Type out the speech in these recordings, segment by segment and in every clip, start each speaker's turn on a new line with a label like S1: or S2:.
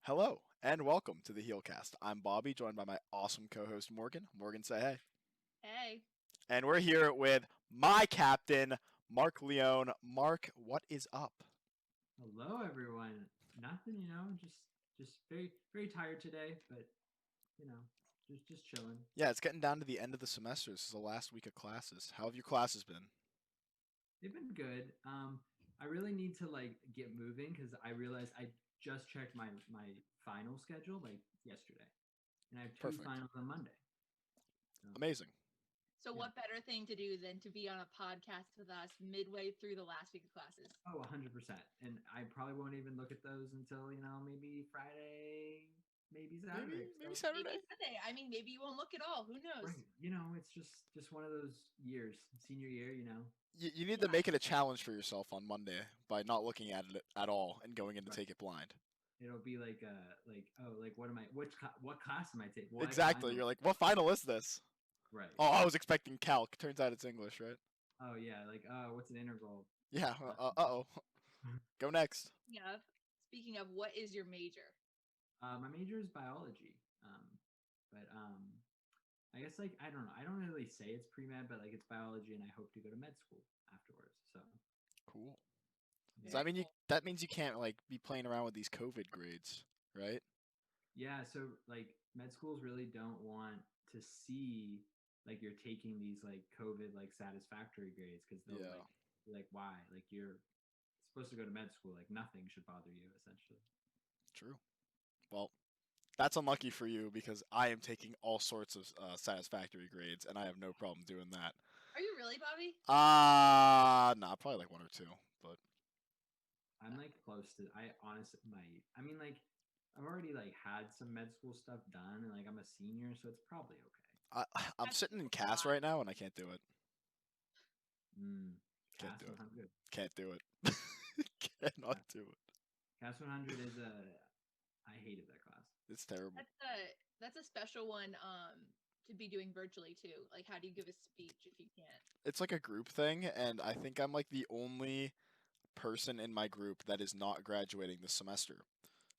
S1: Hello and welcome to the HEALcast. I'm Bobby, joined by my awesome co-host Morgan. Morgan, say hey.
S2: Hey.
S1: And we're here with my captain, Mark Leone. Mark, what is up?
S3: Hello, everyone. Nothing, just very, very tired today, but you know, just chilling.
S1: Yeah, it's getting down to the end of the semester. This is the last week of classes. How have your classes been?
S3: They've been good. I really need to get moving because I realized I just checked my final schedule like yesterday, and I have two
S1: Perfect.
S3: finals on Monday. So,
S1: Amazing.
S2: So
S3: Yeah.
S2: what better thing to do than to be on a podcast with us midway through the last week of classes?
S3: Oh, 100%. And I probably won't even look at those until maybe Friday, maybe Saturday.
S1: Maybe
S3: So,
S1: Saturday.
S2: Maybe Sunday. I mean, maybe you won't look at all. Who knows?
S3: right. It's just one of those years, senior year.
S1: You need to
S2: Yeah.
S1: make it a challenge for yourself on Monday by not looking at it at all and going in to
S3: Right.
S1: take it blind.
S3: It'll be what class am I taking? What
S1: Exactly.
S3: final?
S1: You're like, what final is this?
S3: Right.
S1: Oh, I was expecting calc. Turns out it's English, right?
S3: Oh yeah, what's an integral?
S1: Yeah. Uh-oh. Go next.
S2: Speaking of, what is your major?
S3: My major is biology. But I guess I don't know. I don't really say it's pre-med, but it's biology, and I hope to go to med school afterwards. So
S1: Cool.
S3: yeah.
S1: So
S2: Very cool.
S1: that means you can't be playing around with these COVID grades, right?
S3: Yeah, so med schools really don't want to see you're taking these COVID satisfactory grades because they'll
S1: Yeah.
S3: be like, why? You're supposed to go to med school, nothing should bother you essentially.
S1: True. Well, that's unlucky for you because I am taking all sorts of satisfactory grades, and I have no problem doing that.
S2: Are you really, Bobby?
S1: Nah, probably like one or two, but
S3: I'm close to. I honestly might. I mean, I've already had some med school stuff done, and I'm a senior, so it's probably okay.
S1: I'm
S2: That's
S1: sitting in
S2: a
S1: CAS
S2: lot.
S1: right now, and I can't do it. Can't
S3: CAS
S1: do it.
S3: 100.
S1: Can't do it. Cannot do it.
S3: CAS 100 is a. I hated that class.
S1: It's terrible.
S2: That's a special one. To be doing virtually too. Like, how do you give a speech if you can't?
S1: It's like a group thing, and I think I'm like the only person in my group that is not graduating this semester.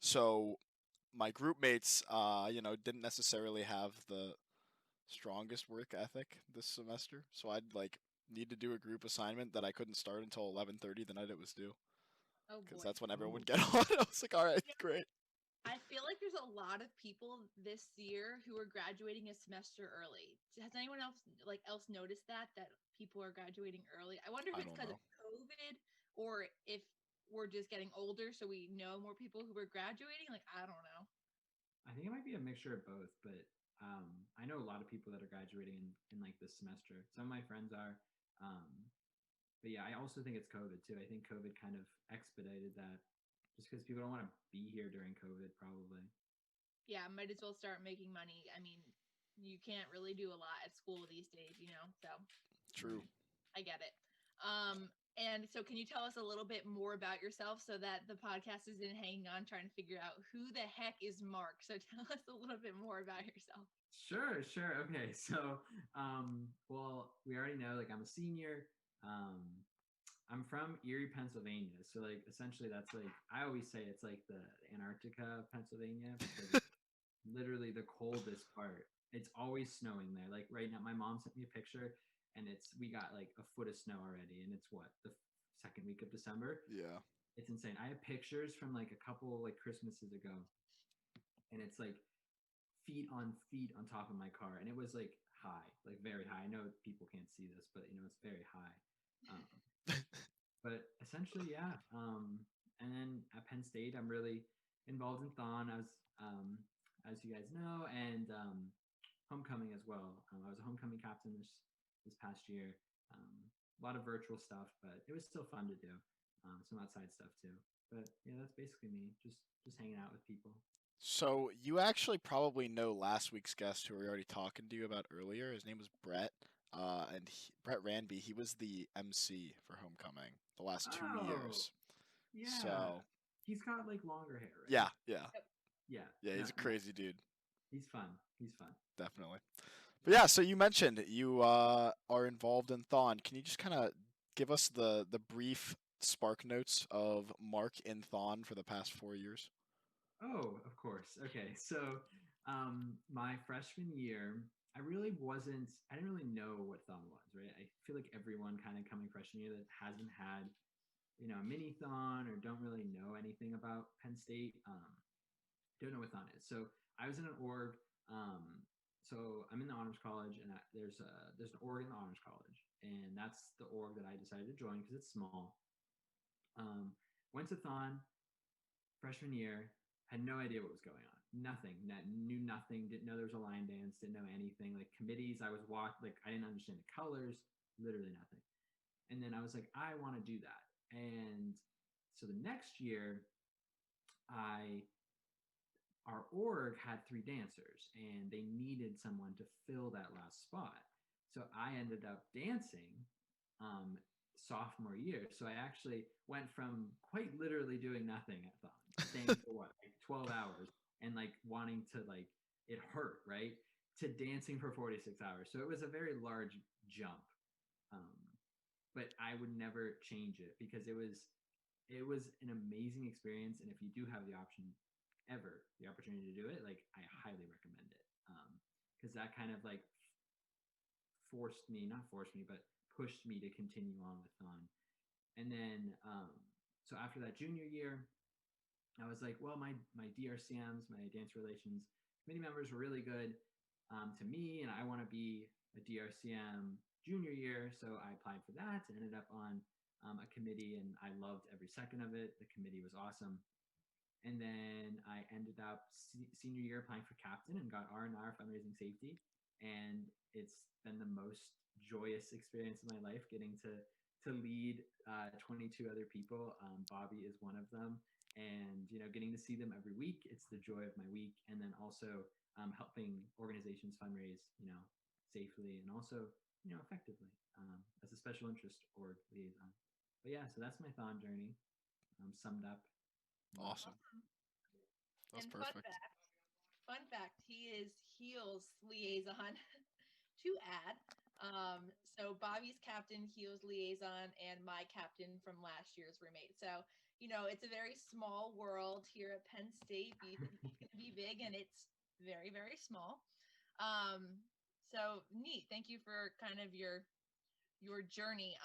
S1: So my group mates, didn't necessarily have the strongest work ethic this semester. So I'd need to do a group assignment that I couldn't start until 11:30 the night it was due,
S2: Oh
S1: because
S2: boy.
S1: that's when everyone
S3: Oh.
S1: would get on. I was like, all right,
S2: Yeah.
S1: great.
S2: I feel like there's a lot of people this year who are graduating a semester early. Has anyone else noticed that people are graduating early? I wonder if
S1: I
S2: it's
S1: don't
S2: because
S1: know.
S2: of COVID or if we're just getting older, so we know more people who are graduating. Like, I don't know.
S3: I think it might be a mixture of both, but I know a lot of people that are graduating in this semester. Some of my friends are, but yeah, I also think it's COVID too. I think COVID kind of expedited that, just because people don't want to be here during COVID, probably.
S2: Yeah, might as well start making money. I mean, you can't really do a lot at school these days, so
S1: True.
S2: I get it. And so can you tell us a little bit more about yourself so that the podcast isn't hanging on trying to figure out who the heck is Mark? So tell us a little bit more about yourself.
S3: Sure. Okay, so well, we already know I'm a senior. I'm from Erie, Pennsylvania. So essentially that's I always say it's like the Antarctica of Pennsylvania because it's literally the coldest part. It's always snowing there. Right now, my mom sent me a picture, and we got a foot of snow already, and it's what, the second week of December.
S1: Yeah.
S3: It's insane. I have pictures from a couple Christmases ago, and it's feet on top of my car, and it was high, very high. I know people can't see this, but it's very high. But essentially, yeah. And then at Penn State, I'm really involved in Thon, as you guys know, and homecoming as well. I was a homecoming captain this past year. A lot of virtual stuff, but it was still fun to do. Some outside stuff too. But yeah, that's basically me. Just hanging out with people.
S1: So you actually probably know last week's guest who we were already talking to you about earlier. His name was Brett. Brett Ranby. He was the MC for Homecoming the last 2 years.
S3: Yeah.
S1: So
S3: He's got longer hair, right?
S1: yeah.
S3: Yeah.
S1: He's a crazy dude.
S3: He's fun.
S1: Definitely. But yeah, so you mentioned you are involved in Thon. Can you just kind of give us the brief spark notes of Mark in Thon for the past 4 years?
S3: Oh, of course. Okay. So, my freshman year, I didn't really know what thon was, right? I feel like everyone kind of coming freshman year that hasn't had, a mini thon or don't really know anything about Penn State, don't know what thon is. So I was in an org. So I'm in the honors college, and there's an org in the honors college, and that's the org that I decided to join because it's small. Um, Went to thon freshman year, had no idea what was going on. Nothing. Knew nothing. Didn't know there was a line dance. Didn't know anything. Like committees, I didn't understand the colors. Literally nothing. And then I was like, I want to do that. And so the next year, I our org had three dancers, and they needed someone to fill that last spot. So I ended up dancing um, sophomore year. So I actually went from quite literally doing nothing at thon, staying for what, like 12 hours, and like wanting to like it hurt, right? To dancing for 46 hours. So it was a very large jump. Um, but I would never change it because it was an amazing experience. And if you do have the option ever, the opportunity to do it, like I highly recommend it. Because that kind of like not forced me, but pushed me to continue on with thon. And then, so after that junior year, I was like, well, my DRCMs, my dance relations committee members were really good to me, and I want to be a DRCM junior year. So I applied for that and ended up on a committee, and I loved every second of it. The committee was awesome. And then I ended up senior year applying for captain and got R&R fundraising safety. And it's been the most joyous experience of my life getting to lead 22 other people. Bobby is one of them, and getting to see them every week. It's the joy of my week, and then also helping organizations fundraise, safely and also effectively as a special interest org liaison. But yeah, so that's my thon journey summed up.
S1: Awesome. That's
S2: And
S1: perfect.
S2: fun fact, he is Heels liaison to add. So Bobby's captain, Heels liaison, and my captain from last year's roommate. So, it's a very small world here at Penn State. You think it's going to be big, and it's very, very small. So neat. Thank you for kind of your journey.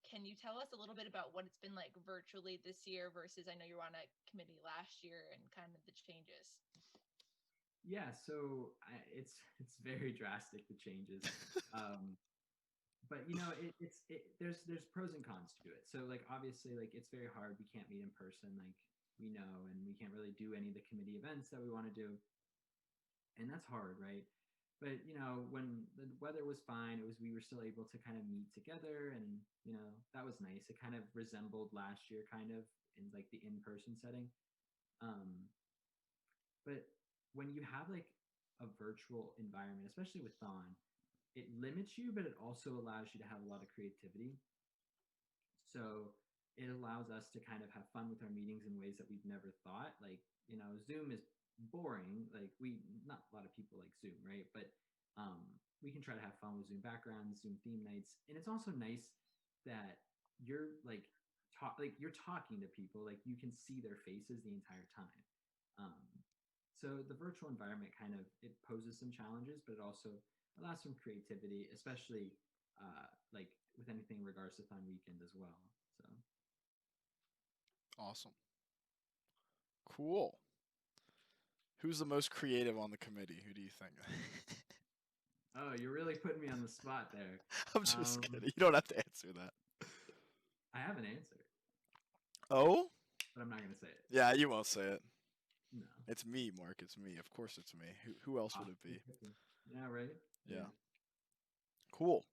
S2: Can you tell us a little bit about what it's been like virtually this year versus I know you were on a committee last year and kind of the changes?
S3: Yeah, so it's very drastic, the changes. Um, but there's pros and cons to it. So like obviously like it's very hard. We can't meet in person, like we know, and we can't really do any of the committee events that we want to do, and that's hard, right? But when the weather was fine, we were still able to kind of meet together, and that was nice. It kind of resembled last year, kind of in like the in-person setting. Um, but when you have like a virtual environment, especially with thon, it limits you, but it also allows you to have a lot of creativity. So it allows us to kind of have fun with our meetings in ways that we've never thought. Like, Zoom is boring. Like not a lot of people like Zoom, right? But we can try to have fun with Zoom backgrounds, Zoom theme nights. And it's also nice that you're like, you're talking to people, like you can see their faces the entire time. Um, so the virtual environment kind of, it poses some challenges, but it also allows some creativity, especially like with anything in regards to Fun Weekend as well. So
S1: Awesome. Cool. Who's the most creative on the committee? Who do you think?
S3: oh, you're really putting me on the spot there.
S1: I'm just
S3: Um,
S1: kidding. You don't have to answer that.
S3: I have an answer,
S1: Oh?
S3: but I'm not going to say it.
S1: Yeah, you won't say it.
S3: No.
S1: It's me, Mark. It's me. Of course it's me. Who else would it
S3: Austin
S1: be?
S3: Pippen. Yeah, right.
S1: Yeah. Cool.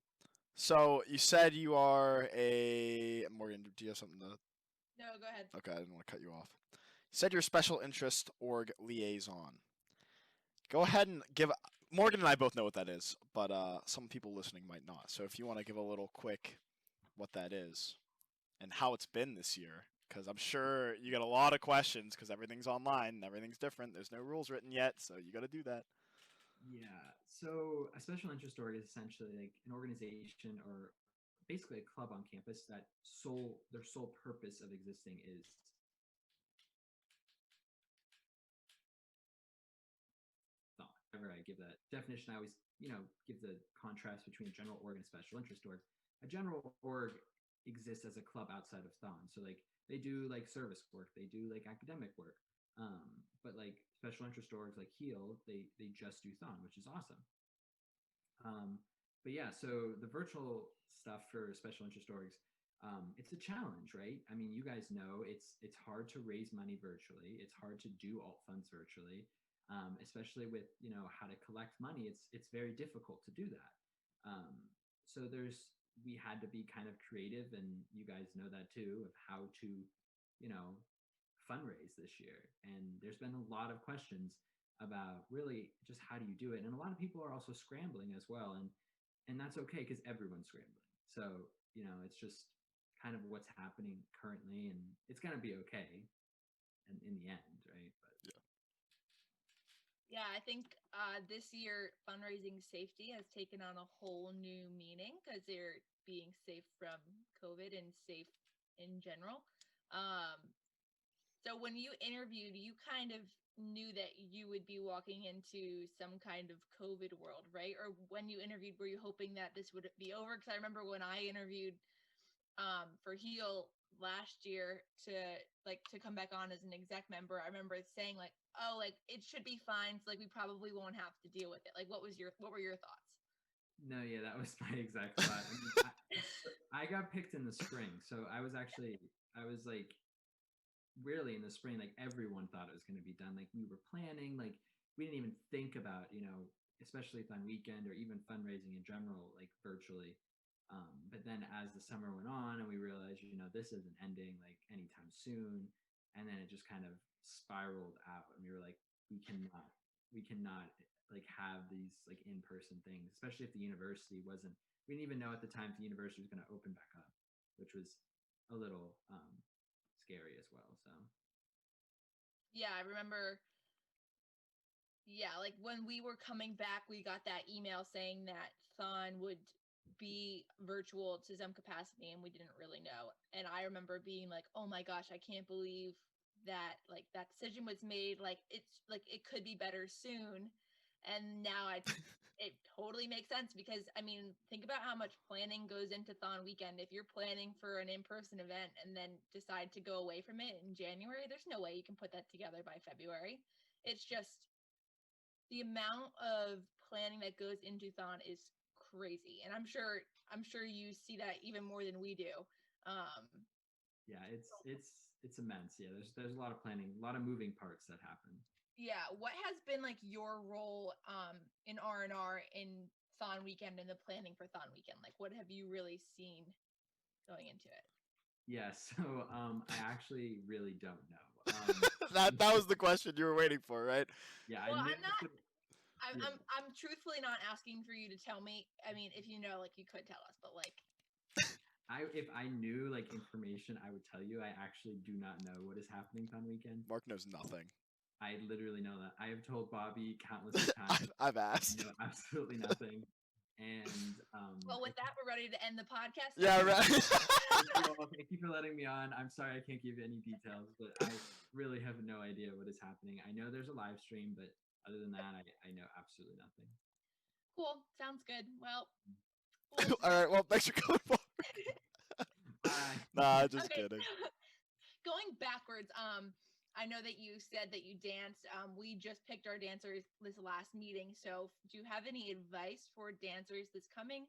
S1: So you said you are a Morgan. Do you have something to?
S2: No, go ahead.
S1: Okay, I didn't want to cut you off. You said you're special interest org liaison. Go ahead and give. Morgan and I both know what that is, but some people listening might not. So if you want to give a little quick what that is and how it's been this year, because I'm sure you got a lot of questions because everything's online and everything's different. There's no rules written yet, so you got to do that.
S3: Yeah. So a special interest org is essentially like an organization or basically a club on campus that their sole purpose of existing is I give that definition, I always, give the contrast between a general org and a special interest org. A general org exists as a club outside of Thon. So like they do like service work, they do like academic work. But like special interest orgs like Heal, they just do Thon, which is awesome. But yeah, so the virtual stuff for special interest orgs, it's a challenge, right? I mean, you guys know it's hard to raise money virtually. It's hard to do alt funds virtually, especially with how to collect money. It's very difficult to do that. So we had to be kind of creative, and you guys know that too, of how to, fundraise this year. And there's been a lot of questions about really just how do you do it, and a lot of people are also scrambling as well, and that's okay because everyone's scrambling. So it's just kind of what's happening currently, and it's going to be okay in the end, right? But
S2: yeah, I think this year fundraising safety has taken on a whole new meaning because they're being safe from COVID and safe in general. So when you interviewed, you kind of knew that you would be walking into some kind of COVID world, right? Or when you interviewed, were you hoping that this would be over? Because I remember when I interviewed for Heal last year to come back on as an exec member, I remember saying like, oh, like it should be fine. So like we probably won't have to deal with it. Like what were your thoughts?
S3: No, yeah, that was my exact thought. I mean, I got picked in the spring, so I was like really in the spring, like everyone thought it was going to be done. Like we were planning, like we didn't even think about, especially on weekend or even fundraising in general, like virtually. But then as the summer went on and we realized, this isn't ending like anytime soon. And then it just kind of spiraled out. And we were like, we cannot like have these like in-person things, especially if the university wasn't, we didn't even know at the time if the university was going to open back up, which was a little scary as well. So
S2: yeah, I remember. Yeah, like when we were coming back, we got that email saying that Thon would be virtual to some capacity, and we didn't really know. And I remember being like, "Oh my gosh, I can't believe that like that decision was made. Like it's like it could be better soon." And now it totally makes sense because I mean, think about how much planning goes into Thon weekend. If you're planning for an in-person event and then decide to go away from it in January, there's no way you can put that together by February. It's just the amount of planning that goes into Thon is crazy, and I'm sure you see that even more than we do. Um,
S3: yeah, it's immense. Yeah, there's a lot of planning, a lot of moving parts that happen.
S2: yeah, what has been like your role in R&R in Thon weekend and the planning for Thon weekend? Like, what have you really seen going into it?
S3: Yeah, so I actually really don't know.
S1: That was the question you were waiting for, right?
S3: Yeah,
S2: Well,
S3: I knew.
S2: I'm not.
S3: Yeah.
S2: I'm truthfully not asking for you to tell me. I mean, if you know, like you could tell us, but like
S3: If I knew like information, I would tell you. I actually do not know what is happening on weekend.
S1: Mark knows nothing.
S3: I literally know that. I have told Bobby countless times.
S1: I've asked.
S3: I know absolutely nothing. And
S2: well, with that, we're ready to end the podcast.
S1: Yeah, right.
S3: Thank you for letting me on. I'm sorry I can't give you any details, but I really have no idea what is happening. I know there's a live stream, but other than that, I know absolutely nothing.
S2: Cool. Sounds good. Well,
S1: all right. Well, thanks for coming forward.
S3: Bye.
S1: Nah, just
S2: okay.
S1: kidding.
S2: Going backwards, I know that you said that you danced. We just picked our dancers this last meeting. So, do you have any advice for dancers this coming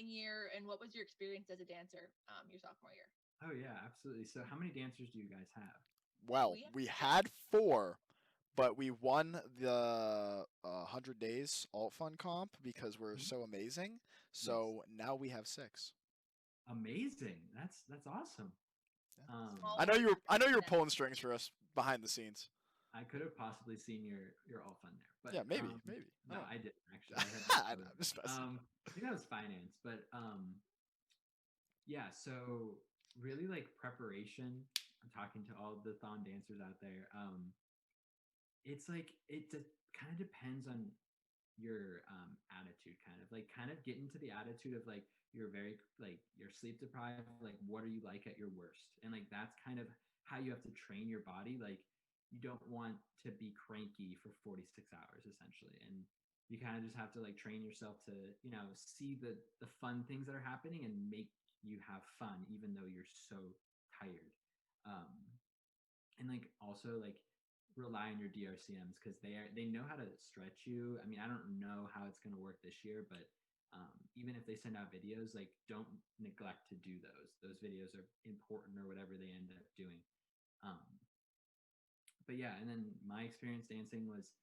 S2: year? And what was your experience as a dancer your sophomore year?
S3: Oh yeah, absolutely. So, how many dancers do you guys have?
S1: Well, we had 4, but we won the 100 Days Alt Fun comp because we're so amazing. So now we have 6.
S3: Amazing. That's awesome.
S1: I know you were pulling strings for us behind the scenes.
S3: I could have possibly seen your all fun there, but
S1: yeah, maybe.
S3: No, I didn't actually.
S1: I'm just messing.
S3: I think that was finance, but yeah. So really, like preparation. I'm talking to all the Thon dancers out there. It's like kind of depends on your attitude, kind of get into the attitude of like you're very like you're sleep deprived, like what are you like at your worst, and like that's kind of how you have to train your body. Like you don't want to be cranky for 46 hours essentially, and you kind of just have to like train yourself to see the fun things that are happening and make you have fun even though you're so tired. um and like also like rely on your DRCMs because they know how to stretch you. I mean, I don't know how it's going to work this year, but even if they send out videos, like don't neglect to do those. Those videos are important or whatever they end up doing. Um, but yeah, and then my experience dancing was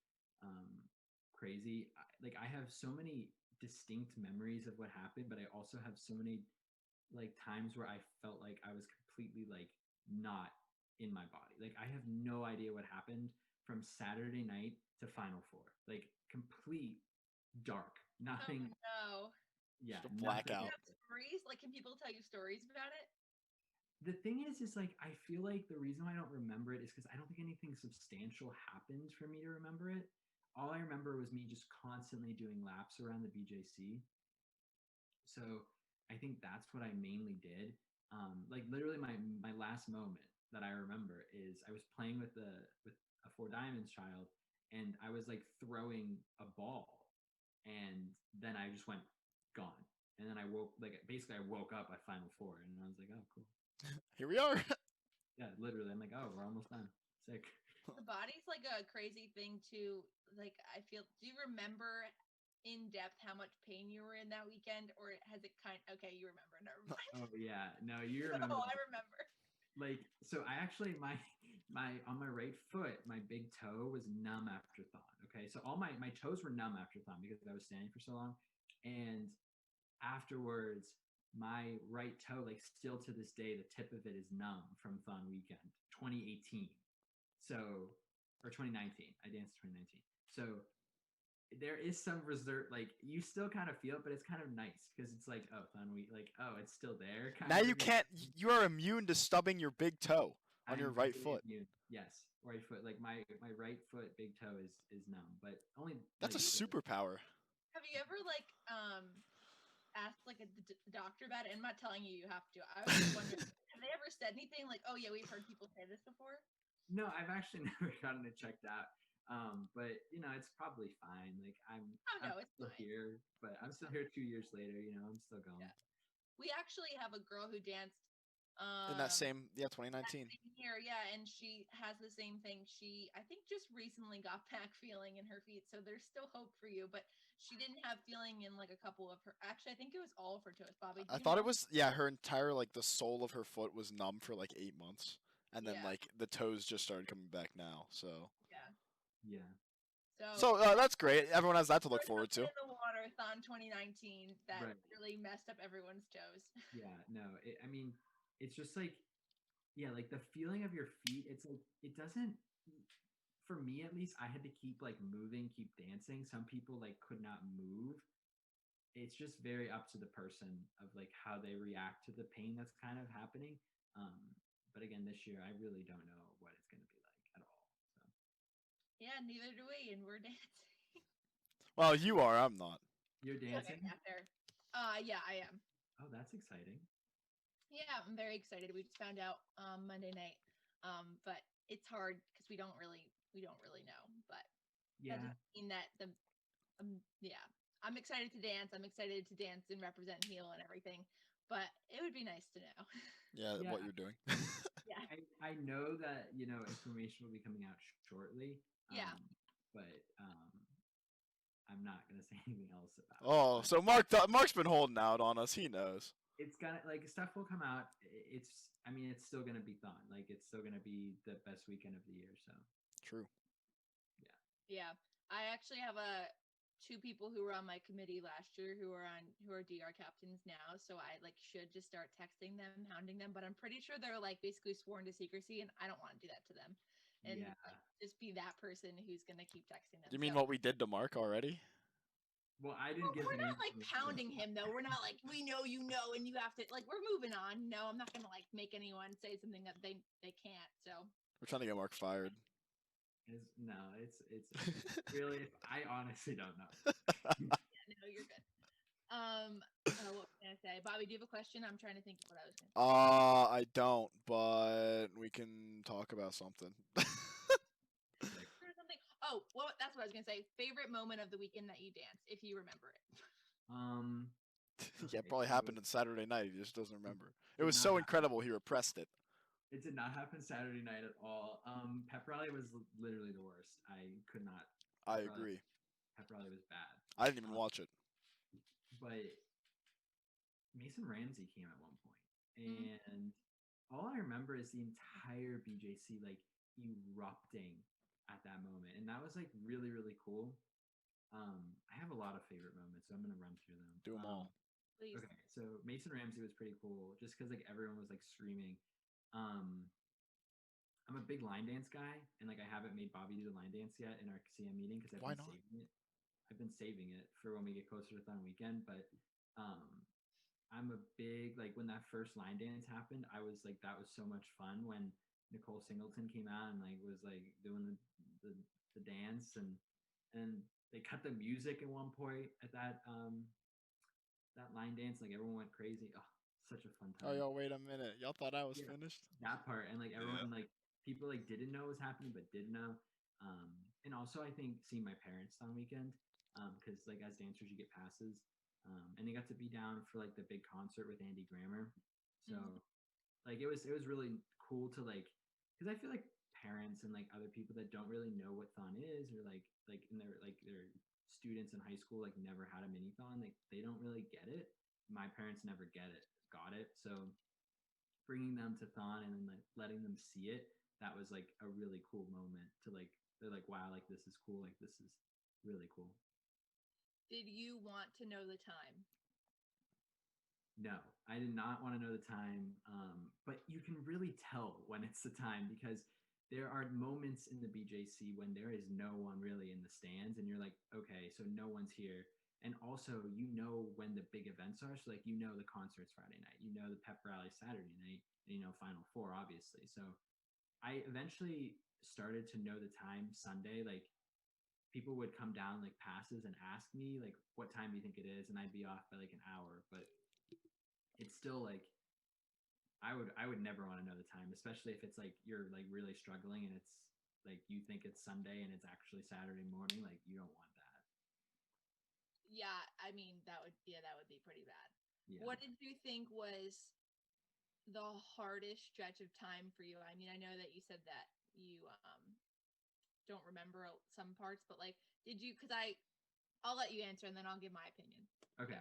S3: um, crazy. I have so many distinct memories of what happened, but I also have so many like times where I felt like I was completely like not in my body. Like I have no idea what happened from Saturday night to Final Four. Like complete dark. Nothing.
S2: Oh no.
S3: Yeah,
S1: Just a
S3: nothing.
S2: Do you
S1: blackout.
S2: have stories? Like, can people tell you stories about it?
S3: The thing is like I feel like the reason why I don't remember it is because I don't think anything substantial happened for me to remember it. All I remember was me just constantly doing laps around the BJC. So I think that's what I mainly did. Like literally my last moment that I remember is I was playing with a Four Diamonds child, and I was like throwing a ball, and then I just went gone. And then I woke I woke up at Final Four, and I was like, oh cool.
S1: Here we are.
S3: Yeah, literally. I'm like, oh, we're almost done. Sick.
S2: The body's like a crazy thing too. Like, I feel. Do you remember in depth how much pain you were in that weekend, or has it kind? Okay, you remember. Never mind.
S3: Oh yeah, no, you remember.
S2: No, I remember.
S3: Like so I actually my on my right foot my big toe was numb after thon. Okay, so all my toes were numb after thon because I was standing for so long, and afterwards my right toe, like still to this day, the tip of it is numb from thon weekend 2018. So or 2019, I danced 2019. So there is some reserve, like you still kind of feel it, but it's kind of nice because it's like, oh, thon week, like, oh, it's still there kind
S1: Now
S3: of.
S1: you can't. You are immune to stubbing your big toe on your
S3: I'm
S1: right
S3: completely
S1: foot.
S3: immune. Yes, right foot. Like my right foot, big toe is numb, but only
S1: That's a
S3: like
S1: superpower.
S2: Have you ever like asked like a doctor about it? And I'm not telling you you have to. I was just wondering, have they ever said anything like, "Oh yeah, we've heard people say this before"?
S3: No, I've actually never gotten it checked out. But it's probably fine. Like
S2: Oh
S3: I'm
S2: no, it's
S3: still
S2: fine.
S3: here, but I'm still here 2 years later. I'm still going.
S2: Yeah. We actually have a girl who danced
S1: In that
S2: um
S1: same, yeah,
S2: that
S1: 2019.
S2: same year, yeah, and she has the same thing. She, I think, just recently got back feeling in her feet, so there's still hope for you. But she didn't have feeling in like a couple of her. Actually, I think it was all of her toes. Bobby, do
S1: I
S2: you
S1: thought it
S2: know?
S1: was, yeah, her entire, like, the sole of her foot was numb for like 8 months, and then
S2: Yeah,
S1: like the toes just started coming back now. So,
S2: yeah.
S3: Yeah.
S2: So
S1: that's great. Everyone has that to
S2: there
S1: look
S2: was
S1: forward
S2: something
S1: to.
S2: in the water thon 2019 that
S3: Right.
S2: really messed up everyone's toes.
S3: Yeah. No. I mean, it's just like, yeah, like the feeling of your feet. It's like it doesn't. For me, at least, I had to keep like moving, keep dancing. Some people like could not move. It's just very up to the person of like how they react to the pain that's kind of happening. Um, but again, this year I really don't know what it's going to be like at all. So
S2: Yeah, neither do we, and we're dancing.
S1: Well, you are. I'm not.
S3: you're
S2: Okay,
S3: dancing.
S2: got there. Yeah, I am.
S3: Oh, that's exciting.
S2: Yeah, I'm very excited. We just found out Monday night. But it's hard because we don't really know. But that
S3: Yeah,
S2: doesn't mean that yeah, I'm excited to dance. I'm excited to dance and represent Heal and everything. But it would be nice to know.
S1: Yeah,
S3: yeah.
S1: what you're doing.
S2: Yeah,
S3: I know that information will be coming out shortly.
S2: yeah.
S3: But I'm not going to say anything else about it.
S1: Oh,
S3: But
S1: so Mark's been holding out on us. He knows.
S3: it's gonna like stuff will come out. I mean, it's still gonna be fun. Like it's still gonna be the best weekend of the year. So
S1: True.
S2: Yeah, I actually have two people who were on my committee last year who are DR captains now. So I like should just start texting them, hounding them. But I'm pretty sure they're like basically sworn to secrecy, and I don't want to do that to them. And
S3: yeah.
S2: like, just be that person who's gonna keep texting them.
S1: You mean
S2: So
S1: what we did to Mark already?
S3: Well, I didn't give
S2: we're
S3: any
S2: not like
S3: information.
S2: pounding him though. We're not like we know you know, and you have to like. We're moving on. No, I'm not gonna like make anyone say something that they can't. So
S1: We're trying to get Mark fired.
S3: No, it's really. I honestly don't know.
S2: yeah, no, you're good. What was I gonna say, Bobby? Do you have a question? I'm trying to think of what I was gonna say.
S1: I don't, but we can talk about something.
S2: Oh, well, that's what I was gonna say. Favorite moment of the weekend that you danced, if you remember it.
S3: Um,
S1: Yeah, it
S3: okay,
S1: probably
S3: so
S1: happened on Saturday night. He just doesn't remember. It
S3: did
S1: was
S3: not
S1: so
S3: happen.
S1: incredible. He repressed it.
S3: It did not happen Saturday night at all. Pep rally was literally the worst. I could not.
S1: I
S3: Pep rally,
S1: agree.
S3: pep rally was bad.
S1: I didn't even
S3: Um,
S1: watch it.
S3: but Mason Ramsey came at one point,
S2: Mm.
S3: and all I remember is the entire BJC like erupting at that moment, and that was like really really cool. I have a lot of favorite moments, so I'm gonna run through them.
S1: Do them all.
S2: Please.
S3: Okay, so Mason Ramsey was pretty cool, just because like everyone was like screaming. Um, I'm a big line dance guy, and like I haven't made Bobby do the line dance yet in our CM meeting because I've
S1: Why
S3: been
S1: not?
S3: saving it. I've been saving it for when we get closer to Thon Weekend, but um, I'm a big like when that first line dance happened, I was like that was so much fun when Nicole Singleton came out and like was like doing the, the dance and they cut the music at one point at that line dance, like everyone went crazy. Oh, such a fun
S1: Oh,
S3: time.
S1: yo, wait a minute. Y'all thought I was
S3: Yeah,
S1: finished?
S3: that part and like
S1: Yeah.
S3: everyone like people like didn't know what was happening but did know. Um, and also I think seeing my parents on weekend because like as dancers you get passes and they got to be down for like the big concert with Andy Grammer. So
S2: Mhm.
S3: like it was really cool to like because I feel like parents and like other people that don't really know what thon is or like in their students in high school like never had a mini thon like they don't really get it. My parents never got it, so bringing them to thon and then like letting them see it, that was like a really cool moment to like they're like wow like this is cool like this is really cool.
S2: Did you want to know the time?
S3: No, I did not want to know the time. But you can really tell when it's the time because there are moments in the BJC when there is no one really in the stands, and you're like, okay, so no one's here. And also, you know when the big events are. So, like, you know the concerts Friday night, you know the pep rally Saturday night, and you know Final Four, obviously. So, I eventually started to know the time Sunday. Like, people would come down like passes and ask me like, "What time do you think it is?" And I'd be off by like an hour, but it's still like I would never want to know the time, especially if it's like you're like really struggling and it's like you think it's Sunday and it's actually Saturday morning. Like you don't want that.
S2: Yeah, I mean that would be pretty bad.
S3: Yeah.
S2: What did you think was the hardest stretch of time for you? I mean, I know that you said that you don't remember some parts, but like, did you? Because I'll let you answer and then I'll give my opinion.
S3: Okay.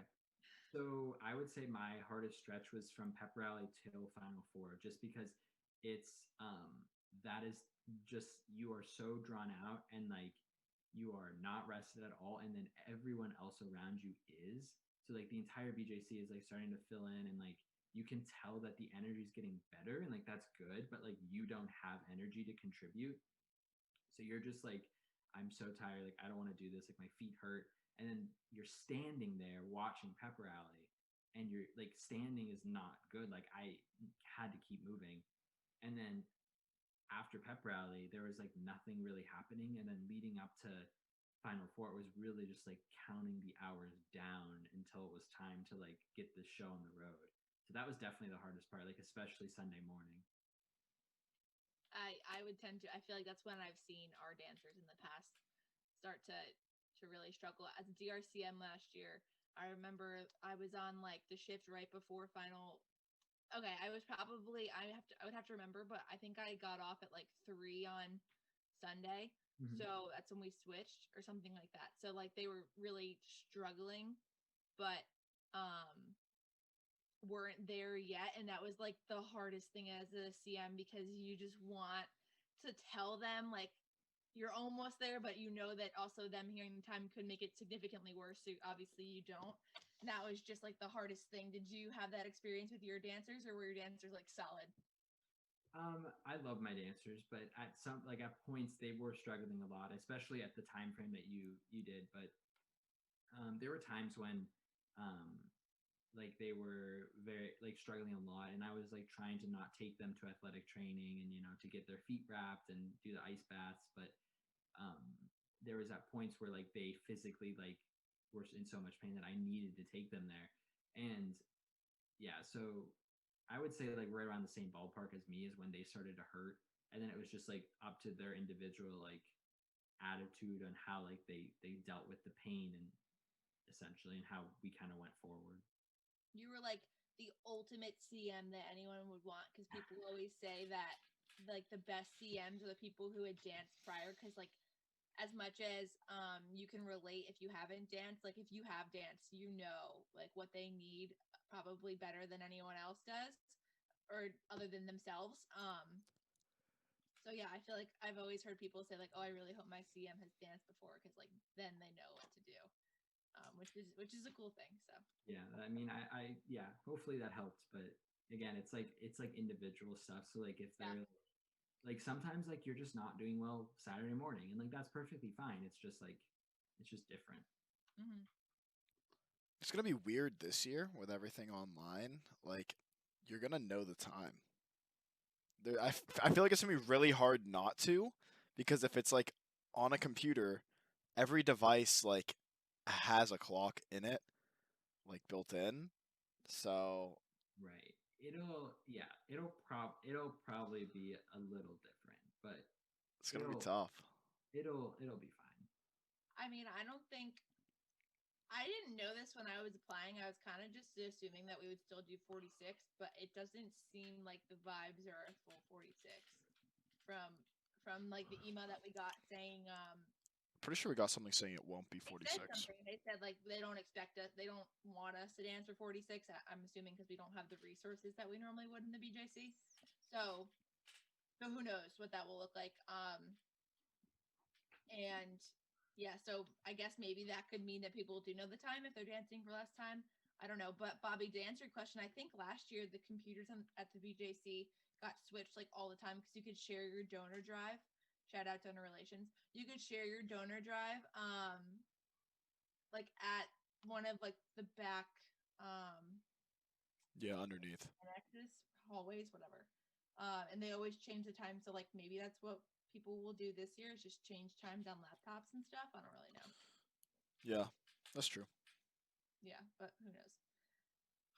S3: So I would say my hardest stretch was from pep rally till Final Four, just because it's that is just you are so drawn out and like you are not rested at all, and then everyone else around you is. So like the entire BJC is like starting to fill in, and like you can tell that the energy is getting better, and like that's good, but like you don't have energy to contribute. So you're just like, I'm so tired. Like, I don't want to do this. Like, my feet hurt. And then you're standing there watching pep rally, and you're like, standing is not good. Like, I had to keep moving. And then after pep rally, there was like nothing really happening. And then leading up to Final Four, it was really just like counting the hours down until it was time to like get the show on the road. So that was definitely the hardest part, like, especially Sunday morning.
S2: I would tend to. I feel like that's when I've seen our dancers in the past start to really struggle. As DRCM last year, I remember I was on like the shift right before final. Okay, I was probably I would have to remember, but I think I got off at like 3 on Sunday.
S3: Mm-hmm.
S2: So that's when we switched or something like that. So like they were really struggling, but um weren't there yet, and that was like the hardest thing as a CM because you just want to tell them like you're almost there, but you know that also them hearing the time could make it significantly worse, so obviously you don't. And that was just like the hardest thing. Did you have that experience with your dancers, or were your dancers like solid?
S3: I love my dancers, but at some like at points they were struggling a lot, especially at the time frame that you did. But there were times when um, like they were very like struggling a lot, and I was like trying to not take them to athletic training and to get their feet wrapped and do the ice baths. But um, there was at points where like they physically like were in so much pain that I needed to take them there, and yeah, so I would say like right around the same ballpark as me is when they started to hurt, and then it was just like up to their individual like attitude on how like they dealt with the pain and essentially and how we kind of went forward.
S2: You were like the ultimate CM that anyone would want, because people always say that like the best CMs are the people who had danced prior, because like as much as you can relate if you haven't danced, like if you have danced, you know like what they need probably better than anyone else does, or other than themselves. So yeah, I feel like I've always heard people say like, "Oh, I really hope my CM has danced before," because like then they know what to do, which is a cool thing. So
S3: Yeah, I mean, yeah, hopefully that helped. But again, it's like individual stuff. So like if
S2: yeah.
S3: they're like sometimes like you're just not doing well Saturday morning, and like that's perfectly fine. It's just different.
S2: Mm-hmm.
S1: It's gonna be weird this year with everything online. Like, you're gonna know the time. I feel like it's gonna be really hard not to, because if it's like on a computer, every device like has a clock in it, like built in. So
S3: Right. It'll probably be a little different, but
S1: it's gonna be
S3: it'll
S1: tough.
S3: it'll be fine.
S2: I mean, I didn't know this when I was applying. I was kind of just assuming that we would still do 46, but it doesn't seem like the vibes are a full 46 from like the email that we got saying
S1: Pretty sure we got something saying it won't be
S2: they said
S1: 46.
S2: something. They said like they don't expect us, they don't want us to dance for 46. I'm assuming because we don't have the resources that we normally would in the BJC. So, so who knows what that will look like. And yeah, so I guess maybe that could mean that people do know the time if they're dancing for less time. I don't know. But Bobby, to answer your question, I think last year the computers at the BJC got switched like all the time because you could share your donor drive. Shout out donor relations. You could share your donor drive like at one of like the back
S1: Yeah, underneath.
S2: annexes, hallways, whatever. And they always change the time, so like maybe that's what people will do this year, is just change times on laptops and stuff. I don't really know.
S1: Yeah, that's true.
S2: Yeah, but who knows?